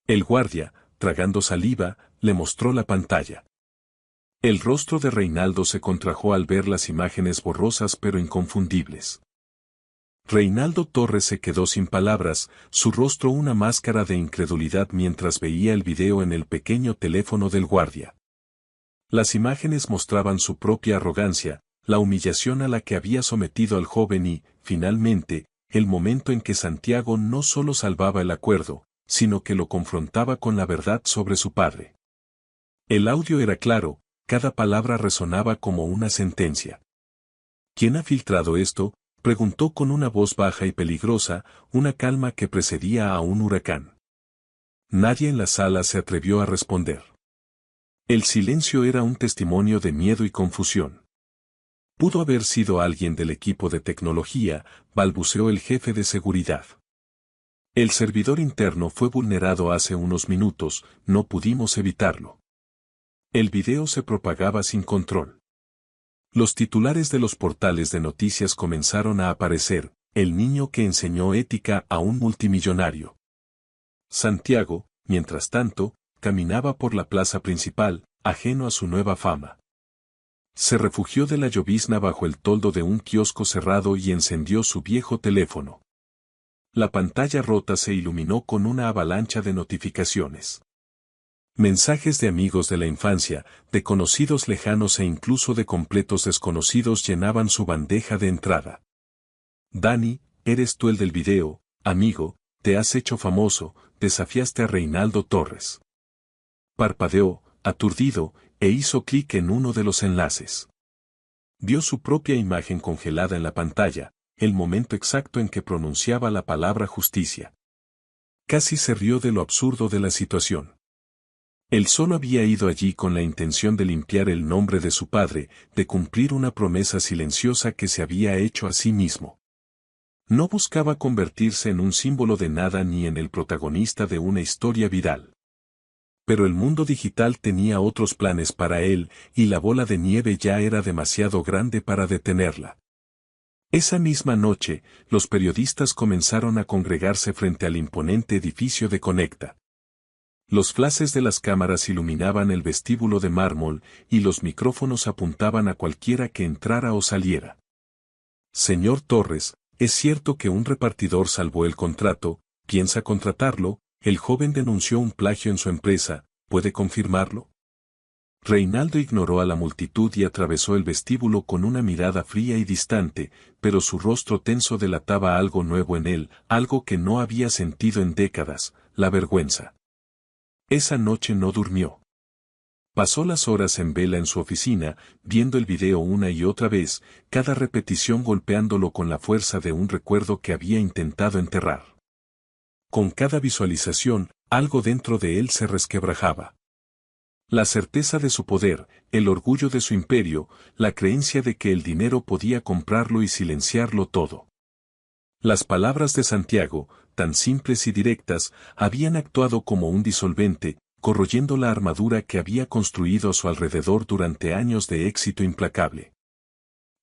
El guardia, tragando saliva, le mostró la pantalla. El rostro de Reinaldo se contrajo al ver las imágenes borrosas pero inconfundibles. Reinaldo Torres se quedó sin palabras, su rostro una máscara de incredulidad mientras veía el video en el pequeño teléfono del guardia. Las imágenes mostraban su propia arrogancia, la humillación a la que había sometido al joven y, finalmente, el momento en que Santiago no solo salvaba el acuerdo, sino que lo confrontaba con la verdad sobre su padre. El audio era claro, cada palabra resonaba como una sentencia. ¿Quién ha filtrado esto?, preguntó con una voz baja y peligrosa, una calma que precedía a un huracán. Nadie en la sala se atrevió a responder. El silencio era un testimonio de miedo y confusión. Pudo haber sido alguien del equipo de tecnología, balbuceó el jefe de seguridad. El servidor interno fue vulnerado hace unos minutos, no pudimos evitarlo. El video se propagaba sin control. Los titulares de los portales de noticias comenzaron a aparecer, el niño que enseñó ética a un multimillonario. Santiago, mientras tanto, caminaba por la plaza principal, ajeno a su nueva fama. Se refugió de la llovizna bajo el toldo de un kiosco cerrado y encendió su viejo teléfono. La pantalla rota se iluminó con una avalancha de notificaciones. Mensajes de amigos de la infancia, de conocidos lejanos e incluso de completos desconocidos llenaban su bandeja de entrada. Dani, eres tú el del video, amigo, te has hecho famoso, desafiaste a Reinaldo Torres. Parpadeó, aturdido, e hizo clic en uno de los enlaces. Vio su propia imagen congelada en la pantalla, el momento exacto en que pronunciaba la palabra justicia. Casi se rió de lo absurdo de la situación. Él solo había ido allí con la intención de limpiar el nombre de su padre, de cumplir una promesa silenciosa que se había hecho a sí mismo. No buscaba convertirse en un símbolo de nada ni en el protagonista de una historia viral. Pero el mundo digital tenía otros planes para él, y la bola de nieve ya era demasiado grande para detenerla. Esa misma noche, los periodistas comenzaron a congregarse frente al imponente edificio de Conecta. Los flashes de las cámaras iluminaban el vestíbulo de mármol, y los micrófonos apuntaban a cualquiera que entrara o saliera. Señor Torres, es cierto que un repartidor salvó el contrato, piensa contratarlo, el joven denunció un plagio en su empresa, ¿puede confirmarlo? Reinaldo ignoró a la multitud y atravesó el vestíbulo con una mirada fría y distante, pero su rostro tenso delataba algo nuevo en él, algo que no había sentido en décadas, la vergüenza. Esa noche no durmió. Pasó las horas en vela en su oficina, viendo el video una y otra vez, cada repetición golpeándolo con la fuerza de un recuerdo que había intentado enterrar. Con cada visualización, algo dentro de él se resquebrajaba. La certeza de su poder, el orgullo de su imperio, la creencia de que el dinero podía comprarlo y silenciarlo todo. Las palabras de Santiago, tan simples y directas, habían actuado como un disolvente, corroyendo la armadura que había construido a su alrededor durante años de éxito implacable.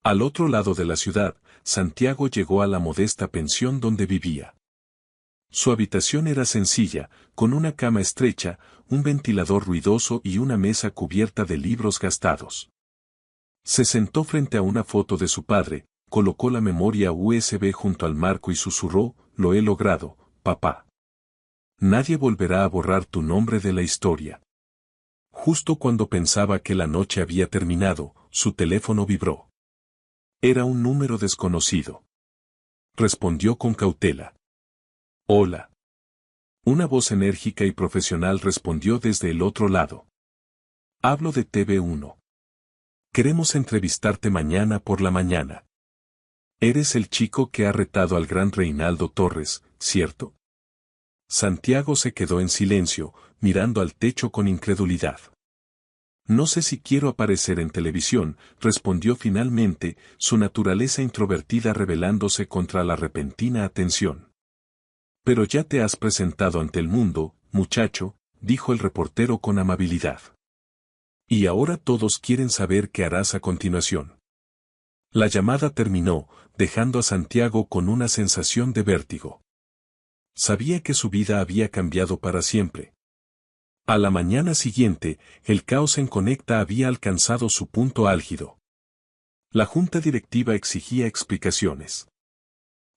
Al otro lado de la ciudad, Santiago llegó a la modesta pensión donde vivía. Su habitación era sencilla, con una cama estrecha, un ventilador ruidoso y una mesa cubierta de libros gastados. Se sentó frente a una foto de su padre, colocó la memoria USB junto al marco y susurró, lo he logrado, papá. Nadie volverá a borrar tu nombre de la historia. Justo cuando pensaba que la noche había terminado, su teléfono vibró. Era un número desconocido. Respondió con cautela. Hola. Una voz enérgica y profesional respondió desde el otro lado. Hablo de TV1. Queremos entrevistarte mañana por la mañana. Eres el chico que ha retado al gran Reinaldo Torres, ¿cierto? Santiago se quedó en silencio, mirando al techo con incredulidad. No sé si quiero aparecer en televisión, respondió finalmente, su naturaleza introvertida rebelándose contra la repentina atención. Pero ya te has presentado ante el mundo, muchacho, dijo el reportero con amabilidad. Y ahora todos quieren saber qué harás a continuación. La llamada terminó, dejando a Santiago con una sensación de vértigo. Sabía que su vida había cambiado para siempre. A la mañana siguiente, el caos en Conecta había alcanzado su punto álgido. La junta directiva exigía explicaciones.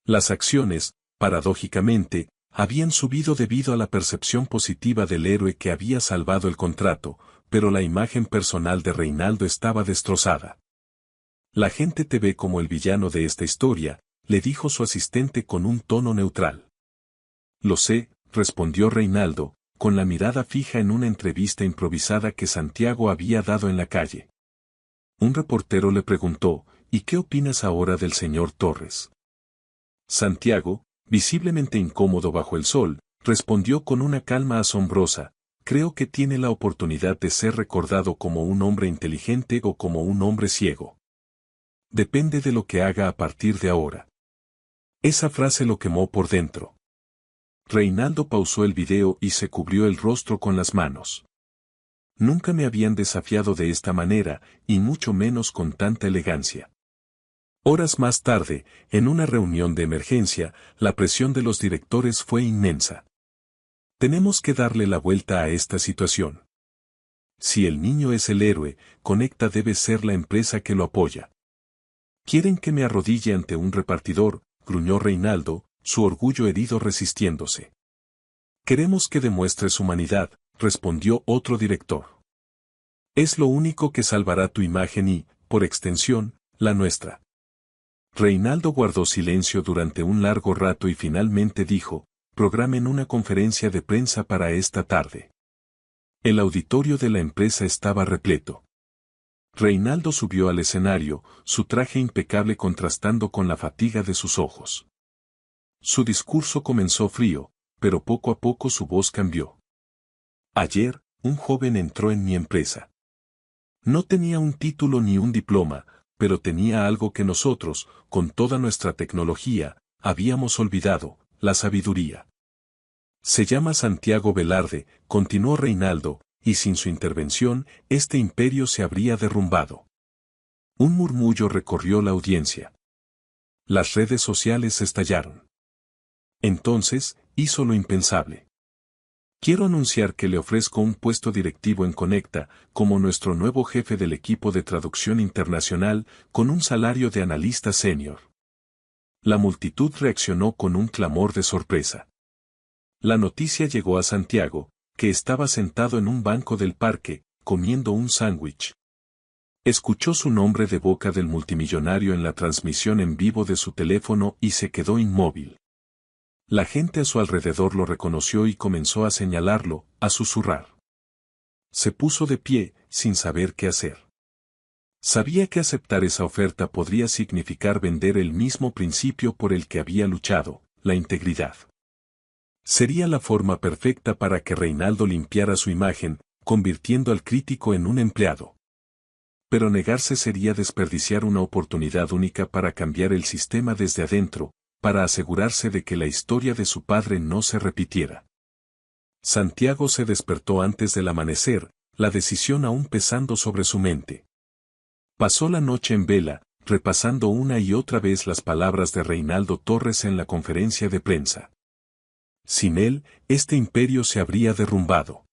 Las acciones, paradójicamente, habían subido debido a la percepción positiva del héroe que había salvado el contrato, pero la imagen personal de Reinaldo estaba destrozada. La gente te ve como el villano de esta historia, le dijo su asistente con un tono neutral. Lo sé, respondió Reinaldo, con la mirada fija en una entrevista improvisada que Santiago había dado en la calle. Un reportero le preguntó, ¿y qué opinas ahora del señor Torres? Santiago, visiblemente incómodo bajo el sol, respondió con una calma asombrosa. Creo que tiene la oportunidad de ser recordado como un hombre inteligente o como un hombre ciego. Depende de lo que haga a partir de ahora. Esa frase lo quemó por dentro. Reinaldo pausó el video y se cubrió el rostro con las manos. Nunca me habían desafiado de esta manera, y mucho menos con tanta elegancia. Horas más tarde, en una reunión de emergencia, la presión de los directores fue inmensa. Tenemos que darle la vuelta a esta situación. Si el niño es el héroe, Conecta debe ser la empresa que lo apoya. ¿Quieren que me arrodille ante un repartidor?, gruñó Reinaldo, su orgullo herido resistiéndose. Queremos que demuestres humanidad, respondió otro director. Es lo único que salvará tu imagen y, por extensión, la nuestra. Reinaldo guardó silencio durante un largo rato y finalmente dijo: programen una conferencia de prensa para esta tarde. El auditorio de la empresa estaba repleto. Reinaldo subió al escenario, su traje impecable contrastando con la fatiga de sus ojos. Su discurso comenzó frío, pero poco a poco su voz cambió. Ayer, un joven entró en mi empresa. No tenía un título ni un diploma, pero tenía algo que nosotros, con toda nuestra tecnología, habíamos olvidado: la sabiduría. Se llama Santiago Velarde, continuó Reinaldo, y sin su intervención, este imperio se habría derrumbado. Un murmullo recorrió la audiencia. Las redes sociales estallaron. Entonces, hizo lo impensable. Quiero anunciar que le ofrezco un puesto directivo en Conecta, como nuestro nuevo jefe del equipo de traducción internacional, con un salario de analista senior. La multitud reaccionó con un clamor de sorpresa. La noticia llegó a Santiago, que estaba sentado en un banco del parque, comiendo un sándwich. Escuchó su nombre de boca del multimillonario en la transmisión en vivo de su teléfono y se quedó inmóvil. La gente a su alrededor lo reconoció y comenzó a señalarlo, a susurrar. Se puso de pie, sin saber qué hacer. Sabía que aceptar esa oferta podría significar vender el mismo principio por el que había luchado, la integridad. Sería la forma perfecta para que Reinaldo limpiara su imagen, convirtiendo al crítico en un empleado. Pero negarse sería desperdiciar una oportunidad única para cambiar el sistema desde adentro, para asegurarse de que la historia de su padre no se repitiera. Santiago se despertó antes del amanecer, la decisión aún pesando sobre su mente. Pasó la noche en vela, repasando una y otra vez las palabras de Reinaldo Torres en la conferencia de prensa. Sin él, este imperio se habría derrumbado.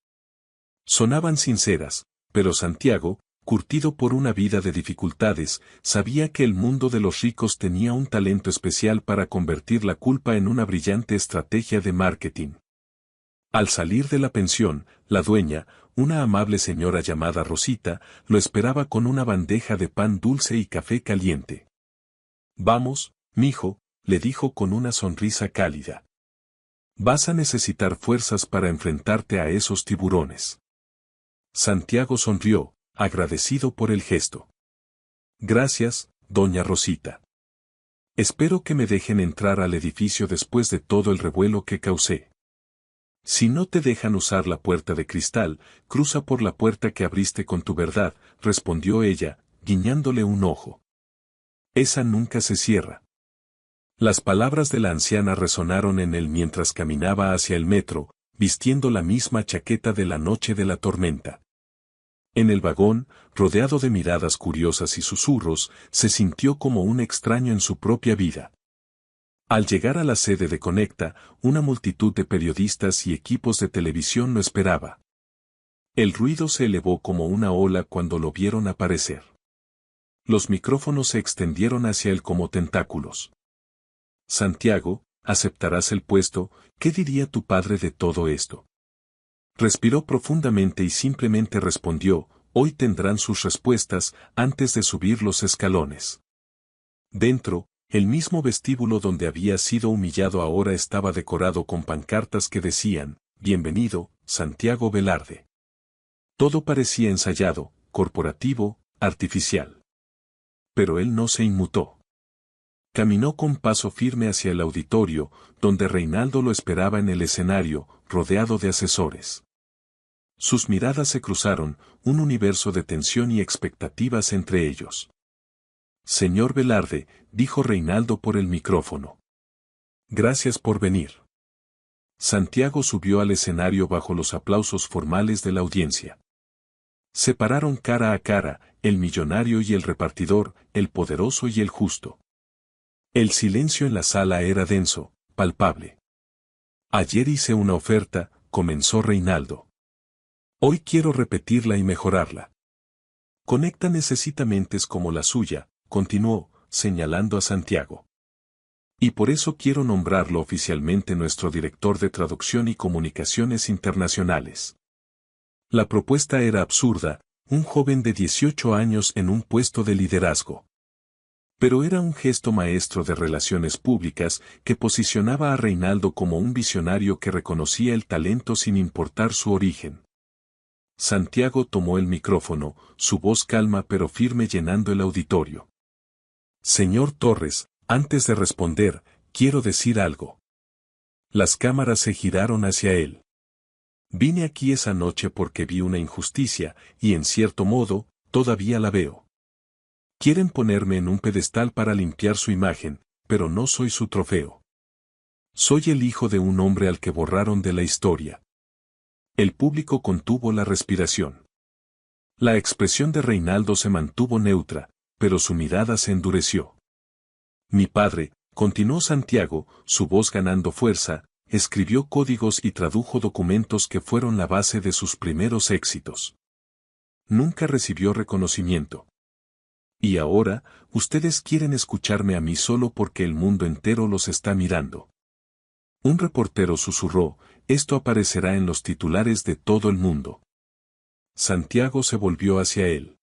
Sonaban sinceras, pero Santiago, curtido por una vida de dificultades, sabía que el mundo de los ricos tenía un talento especial para convertir la culpa en una brillante estrategia de marketing. Al salir de la pensión, la dueña, una amable señora llamada Rosita, lo esperaba con una bandeja de pan dulce y café caliente. Vamos, mijo, le dijo con una sonrisa cálida. Vas a necesitar fuerzas para enfrentarte a esos tiburones. Santiago sonrió, agradecido por el gesto. Gracias, doña Rosita. Espero que me dejen entrar al edificio después de todo el revuelo que causé. Si no te dejan usar la puerta de cristal, cruza por la puerta que abriste con tu verdad, respondió ella, guiñándole un ojo. Esa nunca se cierra. Las palabras de la anciana resonaron en él mientras caminaba hacia el metro, vistiendo la misma chaqueta de la noche de la tormenta. En el vagón, rodeado de miradas curiosas y susurros, se sintió como un extraño en su propia vida. Al llegar a la sede de Conecta, una multitud de periodistas y equipos de televisión lo esperaba. El ruido se elevó como una ola cuando lo vieron aparecer. Los micrófonos se extendieron hacia él como tentáculos. Santiago, ¿aceptarás el puesto? ¿Qué diría tu padre de todo esto? Respiró profundamente y simplemente respondió: hoy tendrán sus respuestas, antes de subir los escalones. Dentro, el mismo vestíbulo donde había sido humillado ahora estaba decorado con pancartas que decían: bienvenido, Santiago Velarde. Todo parecía ensayado, corporativo, artificial. Pero él no se inmutó. Caminó con paso firme hacia el auditorio, donde Reinaldo lo esperaba en el escenario, rodeado de asesores. Sus miradas se cruzaron, un universo de tensión y expectativas entre ellos. Señor Velarde, dijo Reinaldo por el micrófono. Gracias por venir. Santiago subió al escenario bajo los aplausos formales de la audiencia. Se pararon cara a cara, el millonario y el repartidor, el poderoso y el justo. El silencio en la sala era denso, palpable. Ayer hice una oferta, comenzó Reinaldo. Hoy quiero repetirla y mejorarla. Conecta necesita mentes como la suya, continuó, señalando a Santiago. Y por eso quiero nombrarlo oficialmente nuestro director de traducción y comunicaciones internacionales. La propuesta era absurda, un joven de 18 años en un puesto de liderazgo. Pero era un gesto maestro de relaciones públicas que posicionaba a Reinaldo como un visionario que reconocía el talento sin importar su origen. Santiago tomó el micrófono, su voz calma pero firme llenando el auditorio. Señor Torres, antes de responder, quiero decir algo. Las cámaras se giraron hacia él. Vine aquí esa noche porque vi una injusticia, y en cierto modo, todavía la veo. Quieren ponerme en un pedestal para limpiar su imagen, pero no soy su trofeo. Soy el hijo de un hombre al que borraron de la historia. El público contuvo la respiración. La expresión de Reinaldo se mantuvo neutra, pero su mirada se endureció. Mi padre, continuó Santiago, su voz ganando fuerza, escribió códigos y tradujo documentos que fueron la base de sus primeros éxitos. Nunca recibió reconocimiento. Y ahora, ustedes quieren escucharme a mí solo porque el mundo entero los está mirando. Un reportero susurró, esto aparecerá en los titulares de todo el mundo. Santiago se volvió hacia él.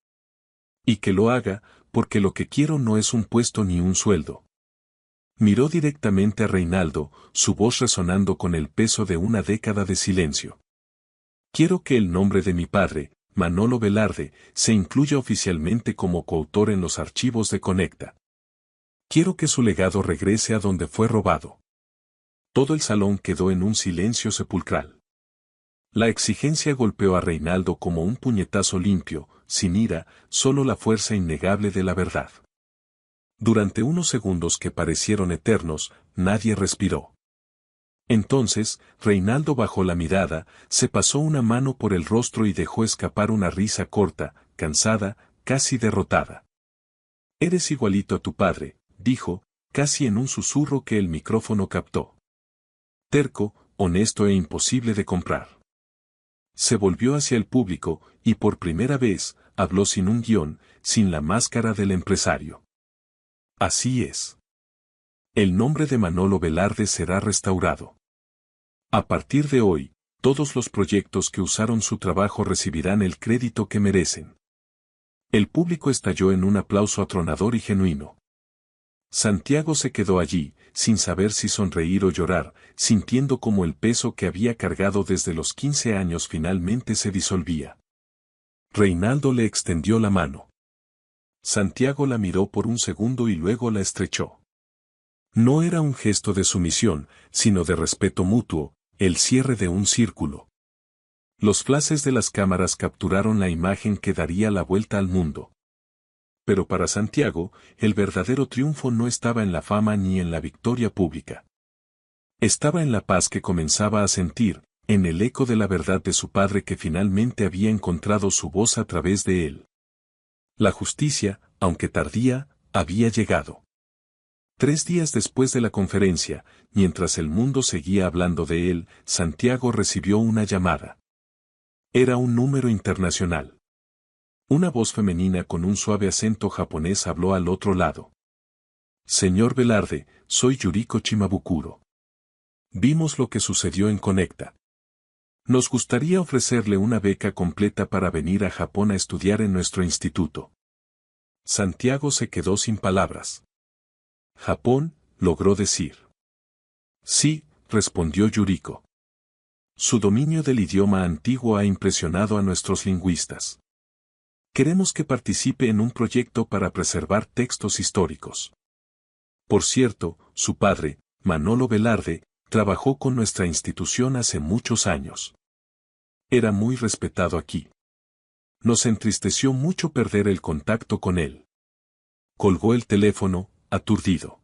Y que lo haga, porque lo que quiero no es un puesto ni un sueldo. Miró directamente a Reinaldo, su voz resonando con el peso de una década de silencio. Quiero que el nombre de mi padre, Manolo Velarde, se incluya oficialmente como coautor en los archivos de Conecta. Quiero que su legado regrese a donde fue robado. Todo el salón quedó en un silencio sepulcral. La exigencia golpeó a Reinaldo como un puñetazo limpio, sin ira, solo la fuerza innegable de la verdad. Durante unos segundos que parecieron eternos, nadie respiró. Entonces, Reinaldo bajó la mirada, se pasó una mano por el rostro y dejó escapar una risa corta, cansada, casi derrotada. Eres igualito a tu padre, dijo, casi en un susurro que el micrófono captó. Terco, honesto e imposible de comprar. Se volvió hacia el público, y por primera vez, habló sin un guión, sin la máscara del empresario. Así es. El nombre de Manolo Velarde será restaurado. A partir de hoy, todos los proyectos que usaron su trabajo recibirán el crédito que merecen. El público estalló en un aplauso atronador y genuino. Santiago se quedó allí, sin saber si sonreír o llorar, sintiendo como el peso que había cargado desde los 15 años finalmente se disolvía. Reinaldo le extendió la mano. Santiago la miró por un segundo y luego la estrechó. No era un gesto de sumisión, sino de respeto mutuo, el cierre de un círculo. Los flashes de las cámaras capturaron la imagen que daría la vuelta al mundo. Pero para Santiago, el verdadero triunfo no estaba en la fama ni en la victoria pública. Estaba en la paz que comenzaba a sentir, en el eco de la verdad de su padre que finalmente había encontrado su voz a través de él. La justicia, aunque tardía, había llegado. 3 días después de la conferencia, mientras el mundo seguía hablando de él, Santiago recibió una llamada. Era un número internacional. Una voz femenina con un suave acento japonés habló al otro lado. Señor Velarde, soy Yuriko Shimabukuro. Vimos lo que sucedió en Conecta. Nos gustaría ofrecerle una beca completa para venir a Japón a estudiar en nuestro instituto. Santiago se quedó sin palabras. Japón, logró decir. Sí, respondió Yuriko. Su dominio del idioma antiguo ha impresionado a nuestros lingüistas. Queremos que participe en un proyecto para preservar textos históricos. Por cierto, su padre, Manolo Velarde, trabajó con nuestra institución hace muchos años. Era muy respetado aquí. Nos entristeció mucho perder el contacto con él. Colgó el teléfono, aturdido.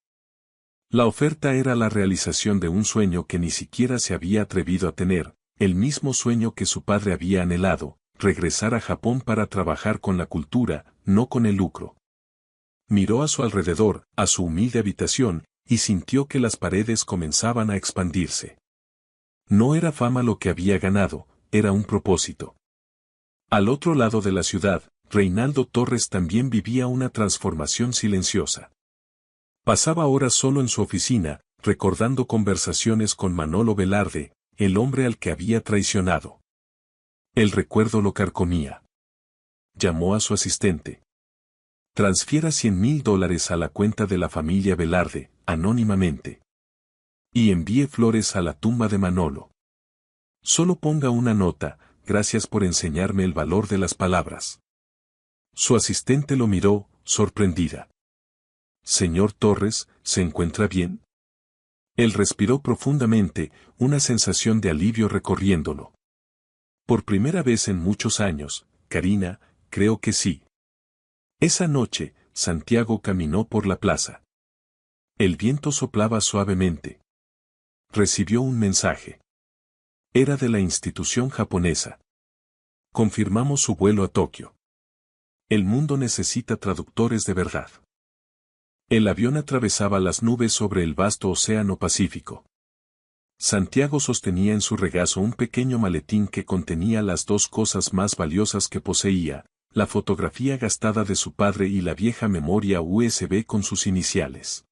La oferta era la realización de un sueño que ni siquiera se había atrevido a tener, el mismo sueño que su padre había anhelado, regresar a Japón para trabajar con la cultura, no con el lucro. Miró a su alrededor, a su humilde habitación, y sintió que las paredes comenzaban a expandirse. No era fama lo que había ganado, era un propósito. Al otro lado de la ciudad, Reinaldo Torres también vivía una transformación silenciosa. Pasaba horas solo en su oficina, recordando conversaciones con Manolo Velarde, el hombre al que había traicionado. El recuerdo lo carcomía. Llamó a su asistente. Transfiera $100,000 a la cuenta de la familia Velarde, anónimamente. Y envíe flores a la tumba de Manolo. Solo ponga una nota, gracias por enseñarme el valor de las palabras. Su asistente lo miró, sorprendida. Señor Torres, ¿se encuentra bien? Él respiró profundamente, una sensación de alivio recorriéndolo. Por primera vez en muchos años, Karina, creo que sí. Esa noche, Santiago caminó por la plaza. El viento soplaba suavemente. Recibió un mensaje. Era de la institución japonesa. Confirmamos su vuelo a Tokio. El mundo necesita traductores de verdad. El avión atravesaba las nubes sobre el vasto océano Pacífico. Santiago sostenía en su regazo un pequeño maletín que contenía las dos cosas más valiosas que poseía, la fotografía gastada de su padre y la vieja memoria USB con sus iniciales.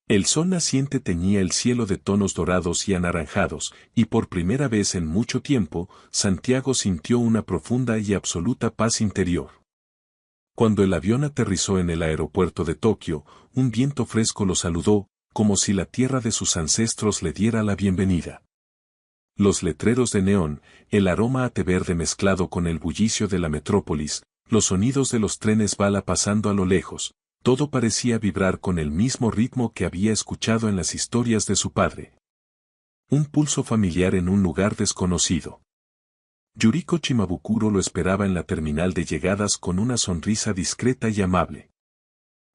El sol naciente teñía el cielo de tonos dorados y anaranjados, y por primera vez en mucho tiempo, Santiago sintió una profunda y absoluta paz interior. Cuando el avión aterrizó en el aeropuerto de Tokio, un viento fresco lo saludó, como si la tierra de sus ancestros le diera la bienvenida. Los letreros de neón, el aroma a té verde mezclado con el bullicio de la metrópolis, los sonidos de los trenes bala pasando a lo lejos, todo parecía vibrar con el mismo ritmo que había escuchado en las historias de su padre. Un pulso familiar en un lugar desconocido. Yuriko Shimabukuro lo esperaba en la terminal de llegadas con una sonrisa discreta y amable.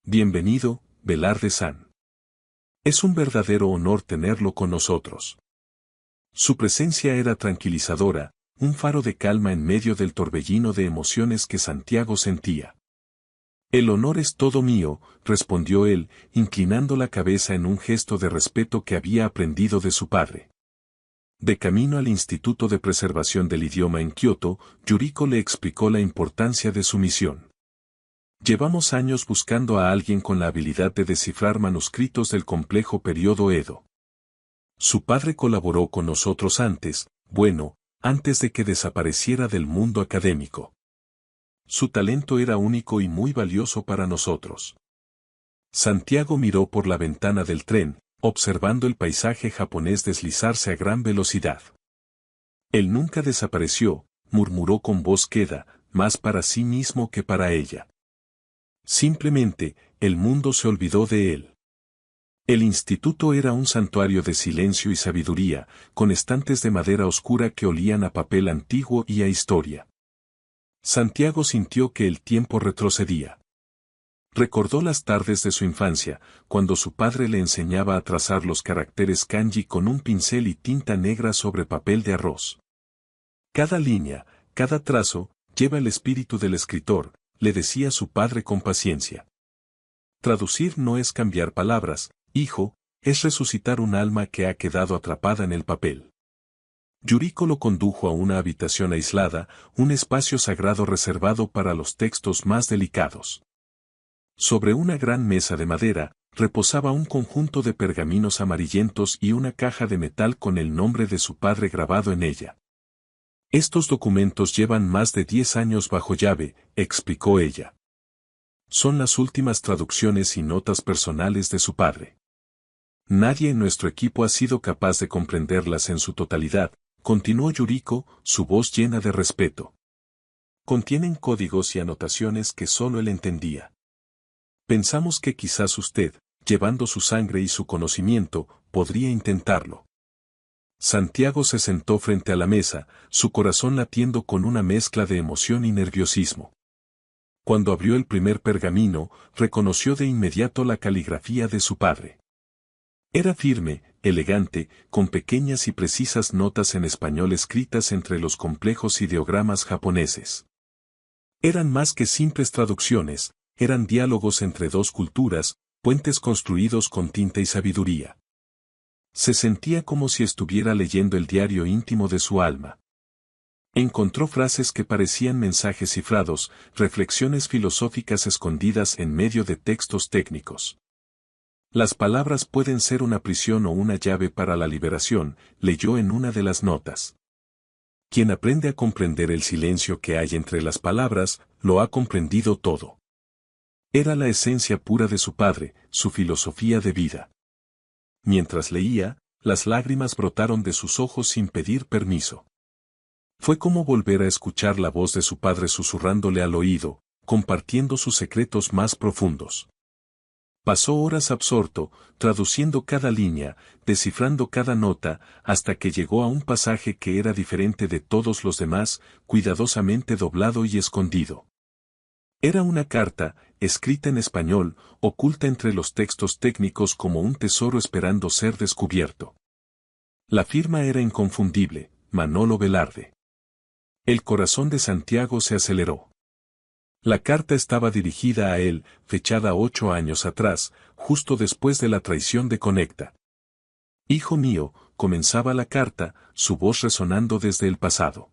Bienvenido, Velarde-san. Es un verdadero honor tenerlo con nosotros. Su presencia era tranquilizadora, un faro de calma en medio del torbellino de emociones que Santiago sentía. El honor es todo mío, respondió él, inclinando la cabeza en un gesto de respeto que había aprendido de su padre. De camino al Instituto de Preservación del Idioma en Kioto, Yuriko le explicó la importancia de su misión. Llevamos años buscando a alguien con la habilidad de descifrar manuscritos del complejo periodo Edo. Su padre colaboró con nosotros antes de que desapareciera del mundo académico. Su talento era único y muy valioso para nosotros. Santiago miró por la ventana del tren, observando el paisaje japonés deslizarse a gran velocidad. Él nunca desapareció, murmuró con voz queda, más para sí mismo que para ella. Simplemente, el mundo se olvidó de él. El instituto era un santuario de silencio y sabiduría, con estantes de madera oscura que olían a papel antiguo y a historia. Santiago sintió que el tiempo retrocedía. Recordó las tardes de su infancia, cuando su padre le enseñaba a trazar los caracteres kanji con un pincel y tinta negra sobre papel de arroz. Cada línea, cada trazo, lleva el espíritu del escritor, le decía su padre con paciencia. Traducir no es cambiar palabras, hijo, es resucitar un alma que ha quedado atrapada en el papel. Yuriko lo condujo a una habitación aislada, un espacio sagrado reservado para los textos más delicados. Sobre una gran mesa de madera, reposaba un conjunto de pergaminos amarillentos y una caja de metal con el nombre de su padre grabado en ella. Estos documentos llevan más de 10 años bajo llave, explicó ella. Son las últimas traducciones y notas personales de su padre. Nadie en nuestro equipo ha sido capaz de comprenderlas en su totalidad, continuó Yuriko, su voz llena de respeto. Contienen códigos y anotaciones que solo él entendía. Pensamos que quizás usted, llevando su sangre y su conocimiento, podría intentarlo. Santiago se sentó frente a la mesa, su corazón latiendo con una mezcla de emoción y nerviosismo. Cuando abrió el primer pergamino, reconoció de inmediato la caligrafía de su padre. Era firme, elegante, con pequeñas y precisas notas en español escritas entre los complejos ideogramas japoneses. Eran más que simples traducciones, eran diálogos entre dos culturas, puentes construidos con tinta y sabiduría. Se sentía como si estuviera leyendo el diario íntimo de su alma. Encontró frases que parecían mensajes cifrados, reflexiones filosóficas escondidas en medio de textos técnicos. Las palabras pueden ser una prisión o una llave para la liberación, leyó en una de las notas. Quien aprende a comprender el silencio que hay entre las palabras, lo ha comprendido todo. Era la esencia pura de su padre, su filosofía de vida. Mientras leía, las lágrimas brotaron de sus ojos sin pedir permiso. Fue como volver a escuchar la voz de su padre susurrándole al oído, compartiendo sus secretos más profundos. Pasó horas absorto, traduciendo cada línea, descifrando cada nota, hasta que llegó a un pasaje que era diferente de todos los demás, cuidadosamente doblado y escondido. Era una carta, escrita en español, oculta entre los textos técnicos como un tesoro esperando ser descubierto. La firma era inconfundible, Manolo Velarde. El corazón de Santiago se aceleró. La carta estaba dirigida a él, fechada 8 años atrás, justo después de la traición de Conecta. Hijo mío, comenzaba la carta, su voz resonando desde el pasado.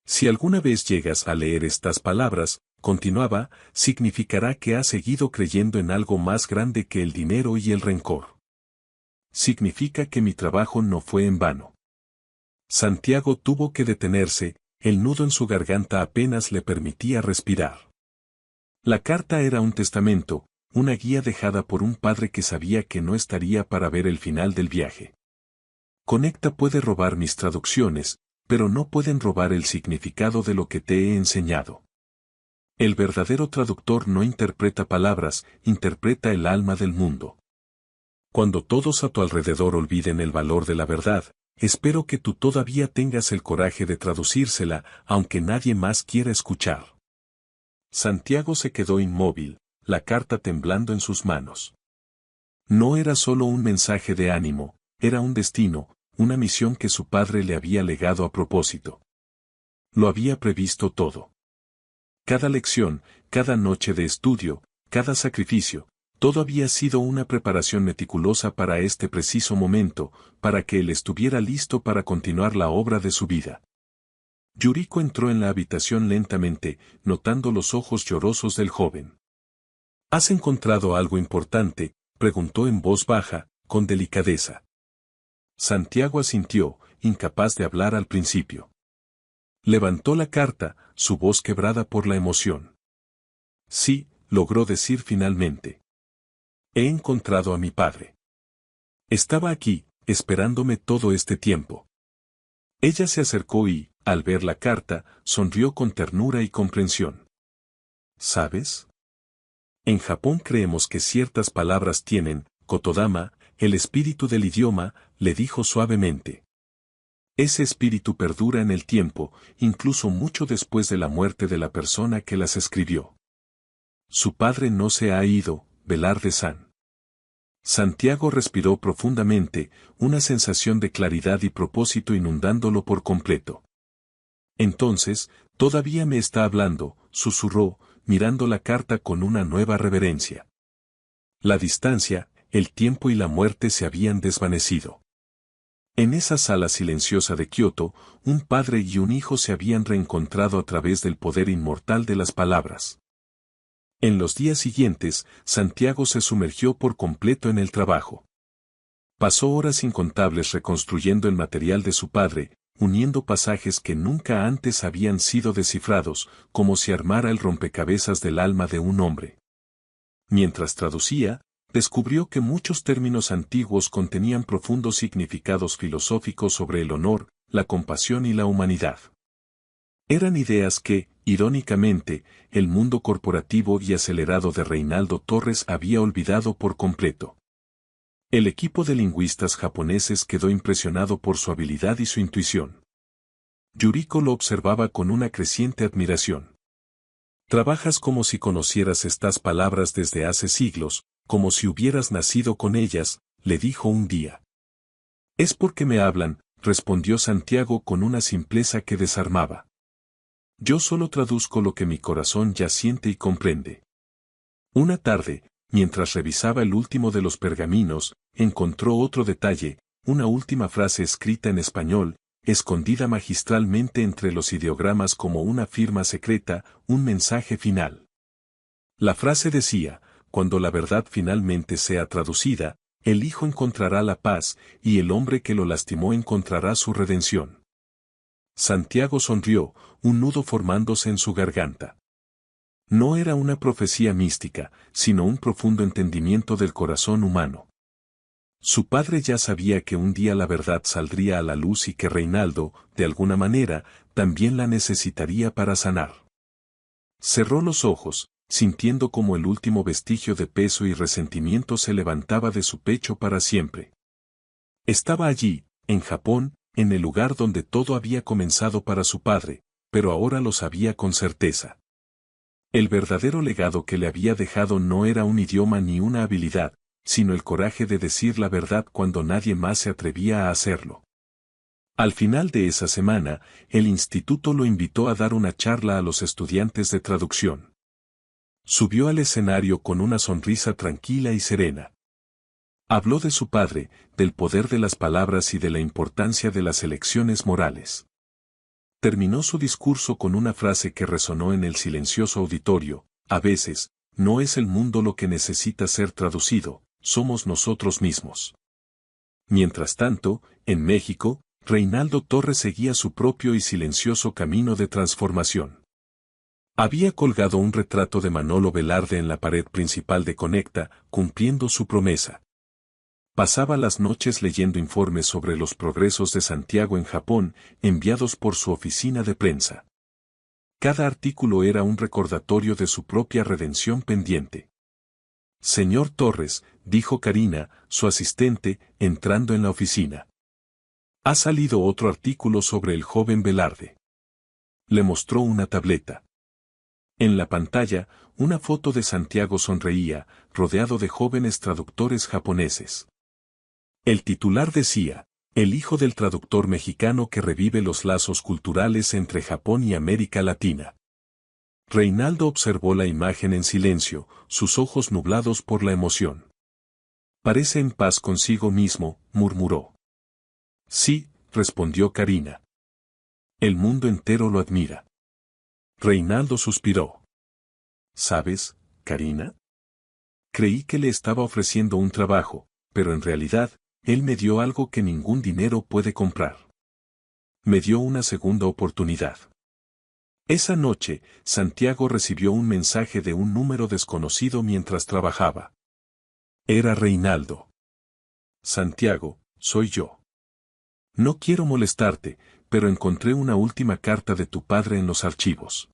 Si alguna vez llegas a leer estas palabras, continuaba, significará que has seguido creyendo en algo más grande que el dinero y el rencor. Significa que mi trabajo no fue en vano. Santiago tuvo que detenerse, el nudo en su garganta apenas le permitía respirar. La carta era un testamento, una guía dejada por un padre que sabía que no estaría para ver el final del viaje. Conecta puede robar mis traducciones, pero no pueden robar el significado de lo que te he enseñado. El verdadero traductor no interpreta palabras, interpreta el alma del mundo. Cuando todos a tu alrededor olviden el valor de la verdad, espero que tú todavía tengas el coraje de traducírsela, aunque nadie más quiera escuchar. Santiago se quedó inmóvil, la carta temblando en sus manos. No era solo un mensaje de ánimo, era un destino, una misión que su padre le había legado a propósito. Lo había previsto todo. Cada lección, cada noche de estudio, cada sacrificio, todo había sido una preparación meticulosa para este preciso momento, para que él estuviera listo para continuar la obra de su vida. Yuriko entró en la habitación lentamente, notando los ojos llorosos del joven. ¿Has encontrado algo importante?, preguntó en voz baja, con delicadeza. Santiago asintió, incapaz de hablar al principio. Levantó la carta, su voz quebrada por la emoción. Sí, logró decir finalmente. He encontrado a mi padre. Estaba aquí, esperándome todo este tiempo. Ella se acercó y, al ver la carta, sonrió con ternura y comprensión. ¿Sabes? En Japón creemos que ciertas palabras tienen, kotodama, el espíritu del idioma, le dijo suavemente. Ese espíritu perdura en el tiempo, incluso mucho después de la muerte de la persona que las escribió. Su padre no se ha ido, Velarde-san. Santiago respiró profundamente, una sensación de claridad y propósito inundándolo por completo. Entonces, todavía me está hablando, susurró, mirando la carta con una nueva reverencia. La distancia, el tiempo y la muerte se habían desvanecido. En esa sala silenciosa de Kioto, un padre y un hijo se habían reencontrado a través del poder inmortal de las palabras. En los días siguientes, Santiago se sumergió por completo en el trabajo. Pasó horas incontables reconstruyendo el material de su padre, uniendo pasajes que nunca antes habían sido descifrados, como si armara el rompecabezas del alma de un hombre. Mientras traducía, descubrió que muchos términos antiguos contenían profundos significados filosóficos sobre el honor, la compasión y la humanidad. Eran ideas que, irónicamente, el mundo corporativo y acelerado de Reinaldo Torres había olvidado por completo. El equipo de lingüistas japoneses quedó impresionado por su habilidad y su intuición. Yuriko lo observaba con una creciente admiración. Trabajas como si conocieras estas palabras desde hace siglos, como si hubieras nacido con ellas, le dijo un día. Es porque me hablan, respondió Santiago con una simpleza que desarmaba. Yo solo traduzco lo que mi corazón ya siente y comprende. Una tarde, mientras revisaba el último de los pergaminos, encontró otro detalle, una última frase escrita en español, escondida magistralmente entre los ideogramas como una firma secreta, un mensaje final. La frase decía, cuando la verdad finalmente sea traducida, el Hijo encontrará la paz, y el hombre que lo lastimó encontrará su redención. Santiago sonrió, un nudo formándose en su garganta. No era una profecía mística, sino un profundo entendimiento del corazón humano. Su padre ya sabía que un día la verdad saldría a la luz y que Reinaldo, de alguna manera, también la necesitaría para sanar. Cerró los ojos, sintiendo como el último vestigio de peso y resentimiento se levantaba de su pecho para siempre. Estaba allí, en Japón, en el lugar donde todo había comenzado para su padre, pero ahora lo sabía con certeza. El verdadero legado que le había dejado no era un idioma ni una habilidad, sino el coraje de decir la verdad cuando nadie más se atrevía a hacerlo. Al final de esa semana, el instituto lo invitó a dar una charla a los estudiantes de traducción. Subió al escenario con una sonrisa tranquila y serena. Habló de su padre, del poder de las palabras y de la importancia de las elecciones morales. Terminó su discurso con una frase que resonó en el silencioso auditorio: a veces, no es el mundo lo que necesita ser traducido, somos nosotros mismos. Mientras tanto, en México, Reinaldo Torres seguía su propio y silencioso camino de transformación. Había colgado un retrato de Manolo Velarde en la pared principal de Conecta, cumpliendo su promesa. Pasaba las noches leyendo informes sobre los progresos de Santiago en Japón, enviados por su oficina de prensa. Cada artículo era un recordatorio de su propia redención pendiente. Señor Torres, dijo Karina, su asistente, entrando en la oficina. Ha salido otro artículo sobre el joven Velarde. Le mostró una tableta. En la pantalla, una foto de Santiago sonreía, rodeado de jóvenes traductores japoneses. El titular decía, el hijo del traductor mexicano que revive los lazos culturales entre Japón y América Latina. Reinaldo observó la imagen en silencio, sus ojos nublados por la emoción. Parece en paz consigo mismo, murmuró. Sí, respondió Karina. El mundo entero lo admira. Reinaldo suspiró. ¿Sabes, Karina? Creí que le estaba ofreciendo un trabajo, pero en realidad, él me dio algo que ningún dinero puede comprar. Me dio una segunda oportunidad. Esa noche, Santiago recibió un mensaje de un número desconocido mientras trabajaba. Era Reinaldo. Santiago, soy yo. No quiero molestarte, pero encontré una última carta de tu padre en los archivos.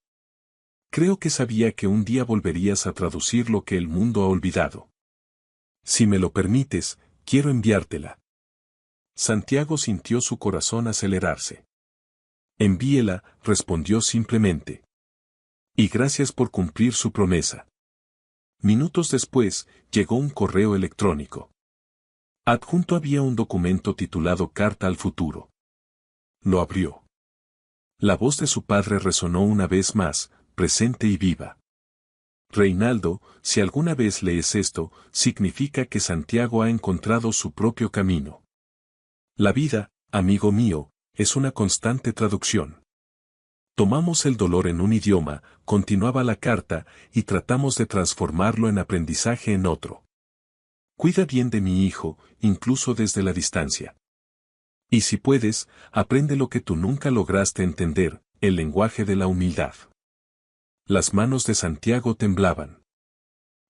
Creo que sabía que un día volverías a traducir lo que el mundo ha olvidado. Si me lo permites, quiero enviártela. Santiago sintió su corazón acelerarse. Envíela, respondió simplemente. Y gracias por cumplir su promesa. Minutos después, llegó un correo electrónico. Adjunto había un documento titulado Carta al Futuro. Lo abrió. La voz de su padre resonó una vez más, presente y viva. Reinaldo, si alguna vez lees esto, significa que Santiago ha encontrado su propio camino. La vida, amigo mío, es una constante traducción. Tomamos el dolor en un idioma, continuaba la carta, y tratamos de transformarlo en aprendizaje en otro. Cuida bien de mi hijo, incluso desde la distancia. Y si puedes, aprende lo que tú nunca lograste entender, el lenguaje de la humildad. Las manos de Santiago temblaban.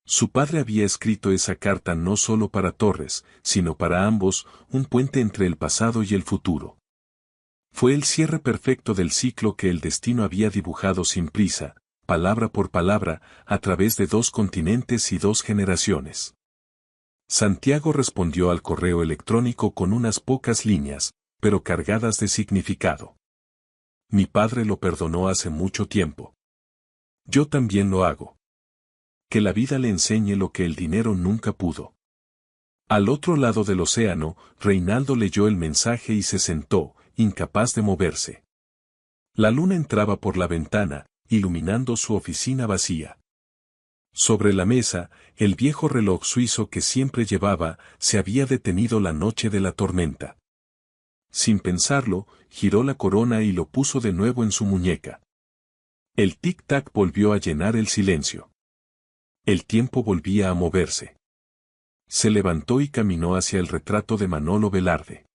Su padre había escrito esa carta no solo para Torres, sino para ambos, un puente entre el pasado y el futuro. Fue el cierre perfecto del ciclo que el destino había dibujado sin prisa, palabra por palabra, a través de 2 continentes y 2 generaciones. Santiago respondió al correo electrónico con unas pocas líneas, pero cargadas de significado. Mi padre lo perdonó hace mucho tiempo. Yo también lo hago. Que la vida le enseñe lo que el dinero nunca pudo. Al otro lado del océano, Reinaldo leyó el mensaje y se sentó, incapaz de moverse. La luna entraba por la ventana, iluminando su oficina vacía. Sobre la mesa, el viejo reloj suizo que siempre llevaba, se había detenido la noche de la tormenta. Sin pensarlo, giró la corona y lo puso de nuevo en su muñeca. El tic-tac volvió a llenar el silencio. El tiempo volvía a moverse. Se levantó y caminó hacia el retrato de Manolo Velarde.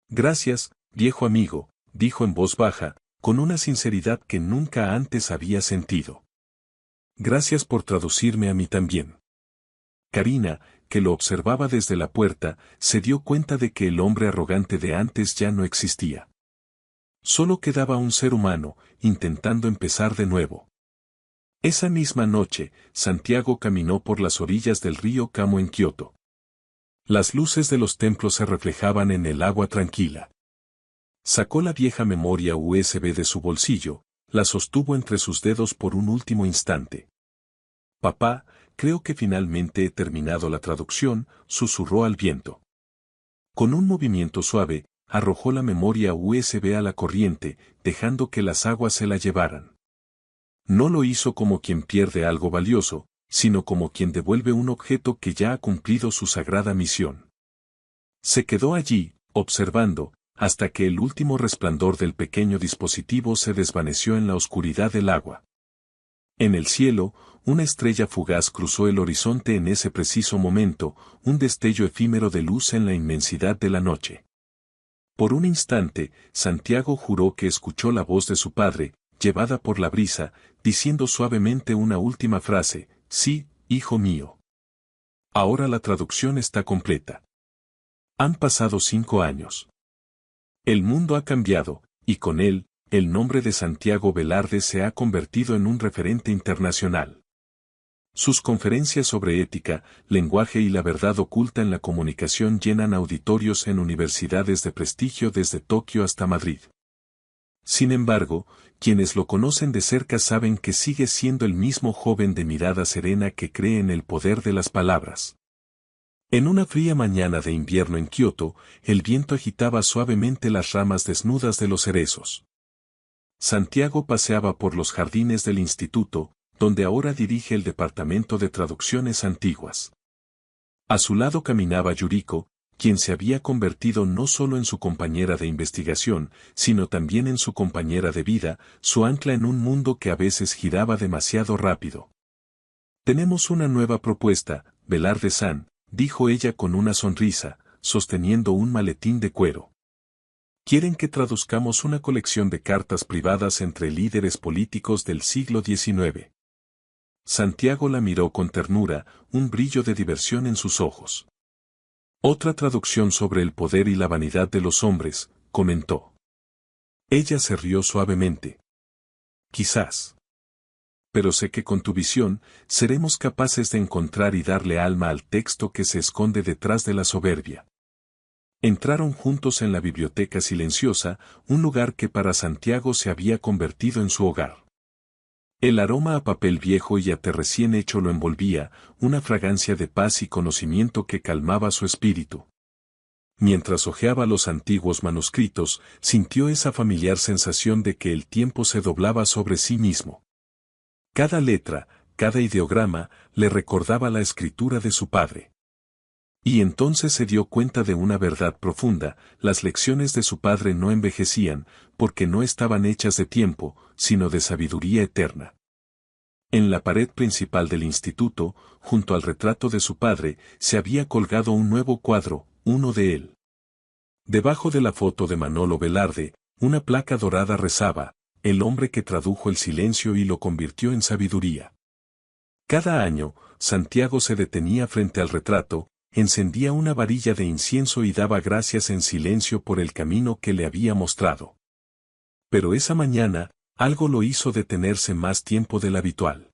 Gracias, viejo amigo, dijo en voz baja, con una sinceridad que nunca antes había sentido. Gracias por traducirme a mí también. Karina, que lo observaba desde la puerta, se dio cuenta de que el hombre arrogante de antes ya no existía. Solo quedaba un ser humano, intentando empezar de nuevo. Esa misma noche, Santiago caminó por las orillas del río Kamo en Kioto. Las luces de los templos se reflejaban en el agua tranquila. Sacó la vieja memoria USB de su bolsillo, la sostuvo entre sus dedos por un último instante. Papá, creo que finalmente he terminado la traducción, susurró al viento. Con un movimiento suave, arrojó la memoria USB a la corriente, dejando que las aguas se la llevaran. No lo hizo como quien pierde algo valioso, sino como quien devuelve un objeto que ya ha cumplido su sagrada misión. Se quedó allí, observando, hasta que el último resplandor del pequeño dispositivo se desvaneció en la oscuridad del agua. En el cielo, una estrella fugaz cruzó el horizonte en ese preciso momento, un destello efímero de luz en la inmensidad de la noche. Por un instante, Santiago juró que escuchó la voz de su padre, llevada por la brisa, diciendo suavemente una última frase: sí, hijo mío. Ahora la traducción está completa. Han pasado 5 años. El mundo ha cambiado, y con él, el nombre de Santiago Velarde se ha convertido en un referente internacional. Sus conferencias sobre ética, lenguaje y la verdad oculta en la comunicación llenan auditorios en universidades de prestigio desde Tokio hasta Madrid. Sin embargo, quienes lo conocen de cerca saben que sigue siendo el mismo joven de mirada serena que cree en el poder de las palabras. En una fría mañana de invierno en Kioto, el viento agitaba suavemente las ramas desnudas de los cerezos. Santiago paseaba por los jardines del instituto, donde ahora dirige el departamento de traducciones antiguas. A su lado caminaba Yuriko, quien se había convertido no solo en su compañera de investigación, sino también en su compañera de vida, su ancla en un mundo que a veces giraba demasiado rápido. Tenemos una nueva propuesta, Velarde-san, dijo ella con una sonrisa, sosteniendo un maletín de cuero. Quieren que traduzcamos una colección de cartas privadas entre líderes políticos del siglo XIX. Santiago la miró con ternura, un brillo de diversión en sus ojos. Otra traducción sobre el poder y la vanidad de los hombres, comentó. Ella se rió suavemente. Quizás. Pero sé que con tu visión, seremos capaces de encontrar y darle alma al texto que se esconde detrás de la soberbia. Entraron juntos en la biblioteca silenciosa, un lugar que para Santiago se había convertido en su hogar. El aroma a papel viejo y a té recién hecho lo envolvía, una fragancia de paz y conocimiento que calmaba su espíritu. Mientras hojeaba los antiguos manuscritos, sintió esa familiar sensación de que el tiempo se doblaba sobre sí mismo. Cada letra, cada ideograma, le recordaba la escritura de su padre. Y entonces se dio cuenta de una verdad profunda: las lecciones de su padre no envejecían, porque no estaban hechas de tiempo, sino de sabiduría eterna. En la pared principal del instituto, junto al retrato de su padre, se había colgado un nuevo cuadro, uno de él. Debajo de la foto de Manolo Velarde, una placa dorada rezaba: el hombre que tradujo el silencio y lo convirtió en sabiduría. Cada año, Santiago se detenía frente al retrato, encendía una varilla de incienso y daba gracias en silencio por el camino que le había mostrado. Pero esa mañana, algo lo hizo detenerse más tiempo del habitual.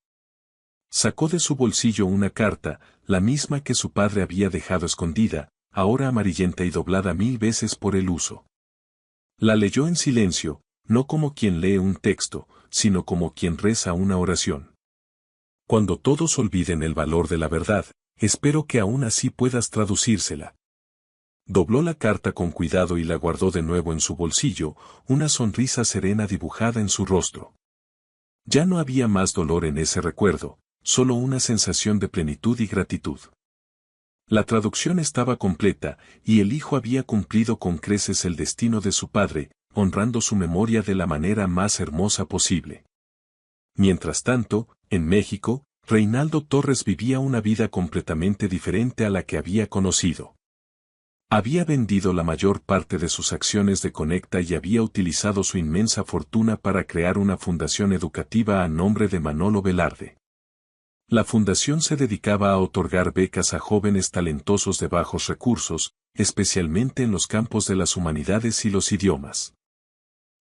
Sacó de su bolsillo una carta, la misma que su padre había dejado escondida, ahora amarillenta y doblada 1000 veces por el uso. La leyó en silencio, no como quien lee un texto, sino como quien reza una oración. Cuando todos olviden el valor de la verdad, espero que aún así puedas traducírsela. Dobló la carta con cuidado y la guardó de nuevo en su bolsillo, una sonrisa serena dibujada en su rostro. Ya no había más dolor en ese recuerdo, solo una sensación de plenitud y gratitud. La traducción estaba completa, y el hijo había cumplido con creces el destino de su padre, honrando su memoria de la manera más hermosa posible. Mientras tanto, en México, Reinaldo Torres vivía una vida completamente diferente a la que había conocido. Había vendido la mayor parte de sus acciones de Conecta y había utilizado su inmensa fortuna para crear una fundación educativa a nombre de Manolo Velarde. La fundación se dedicaba a otorgar becas a jóvenes talentosos de bajos recursos, especialmente en los campos de las humanidades y los idiomas.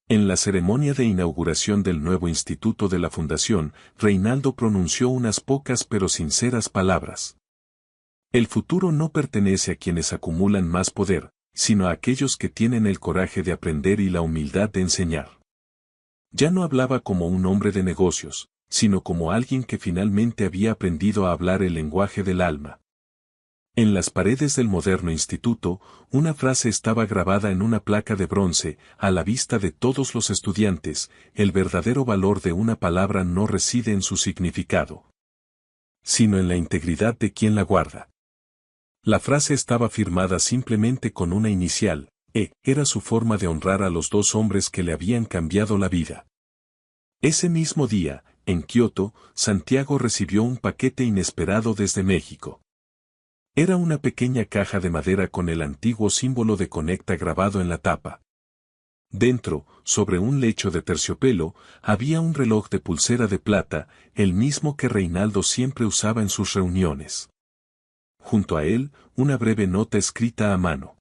En la ceremonia de inauguración del nuevo instituto de la fundación, Reinaldo pronunció unas pocas pero sinceras palabras. El futuro no pertenece a quienes acumulan más poder, sino a aquellos que tienen el coraje de aprender y la humildad de enseñar. Ya no hablaba como un hombre de negocios, sino como alguien que finalmente había aprendido a hablar el lenguaje del alma. En las paredes del moderno instituto, una frase estaba grabada en una placa de bronce, a la vista de todos los estudiantes: el verdadero valor de una palabra no reside en su significado, sino en la integridad de quien la guarda. La frase estaba firmada simplemente con una inicial, E. Era su forma de honrar a los dos hombres que le habían cambiado la vida. Ese mismo día, en Kioto, Santiago recibió un paquete inesperado desde México. Era una pequeña caja de madera con el antiguo símbolo de Conecta grabado en la tapa. Dentro, sobre un lecho de terciopelo, había un reloj de pulsera de plata, el mismo que Reinaldo siempre usaba en sus reuniones. Junto a él, una breve nota escrita a mano.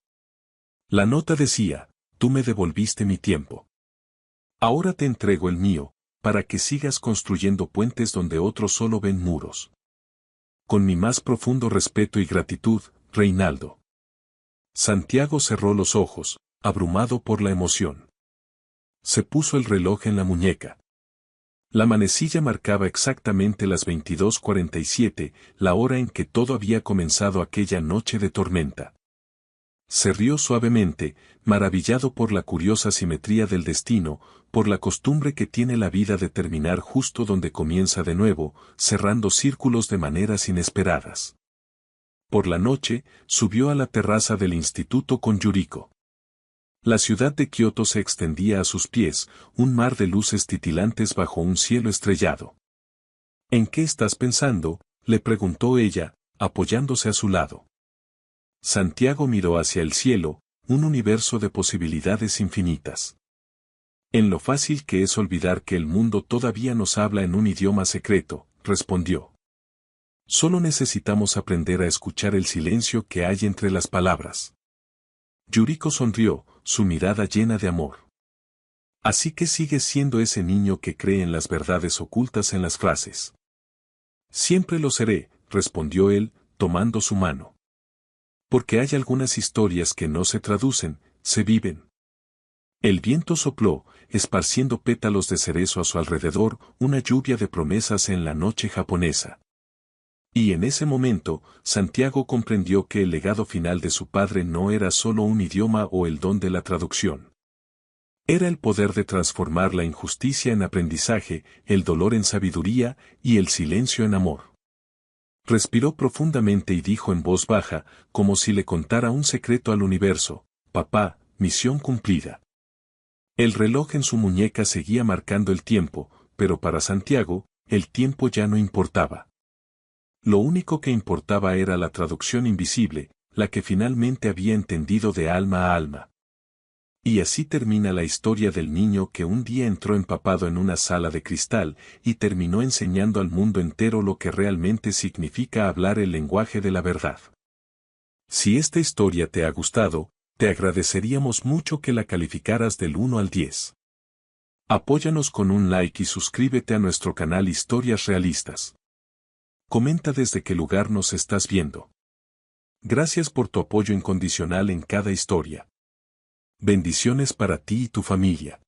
La nota decía: tú me devolviste mi tiempo. Ahora te entrego el mío, para que sigas construyendo puentes donde otros solo ven muros. Con mi más profundo respeto y gratitud, Reinaldo. Santiago cerró los ojos, abrumado por la emoción. Se puso el reloj en la muñeca. La manecilla marcaba exactamente las 22:47, la hora en que todo había comenzado aquella noche de tormenta. Se rió suavemente, maravillado por la curiosa simetría del destino, por la costumbre que tiene la vida de terminar justo donde comienza de nuevo, cerrando círculos de maneras inesperadas. Por la noche, subió a la terraza del instituto con Yuriko. La ciudad de Kioto se extendía a sus pies, un mar de luces titilantes bajo un cielo estrellado. ¿En qué estás pensando?, le preguntó ella, apoyándose a su lado. Santiago miró hacia el cielo, un universo de posibilidades infinitas. En lo fácil que es olvidar que el mundo todavía nos habla en un idioma secreto, respondió. Solo necesitamos aprender a escuchar el silencio que hay entre las palabras. Yuriko sonrió, su mirada llena de amor. Así que sigues siendo ese niño que cree en las verdades ocultas en las frases. Siempre lo seré, respondió él, tomando su mano. Porque hay algunas historias que no se traducen, se viven. El viento sopló, esparciendo pétalos de cerezo a su alrededor, una lluvia de promesas en la noche japonesa. Y en ese momento, Santiago comprendió que el legado final de su padre no era solo un idioma o el don de la traducción. Era el poder de transformar la injusticia en aprendizaje, el dolor en sabiduría y el silencio en amor. Respiró profundamente y dijo en voz baja, como si le contara un secreto al universo: papá, misión cumplida. El reloj en su muñeca seguía marcando el tiempo, pero para Santiago, el tiempo ya no importaba. Lo único que importaba era la traducción invisible, la que finalmente había entendido de alma a alma. Y así termina la historia del niño que un día entró empapado en una sala de cristal y terminó enseñando al mundo entero lo que realmente significa hablar el lenguaje de la verdad. Si esta historia te ha gustado, te agradeceríamos mucho que la calificaras del 1 al 10. Apóyanos con un like y suscríbete a nuestro canal Historias Realistas. Comenta desde qué lugar nos estás viendo. Gracias por tu apoyo incondicional en cada historia. Bendiciones para ti y tu familia.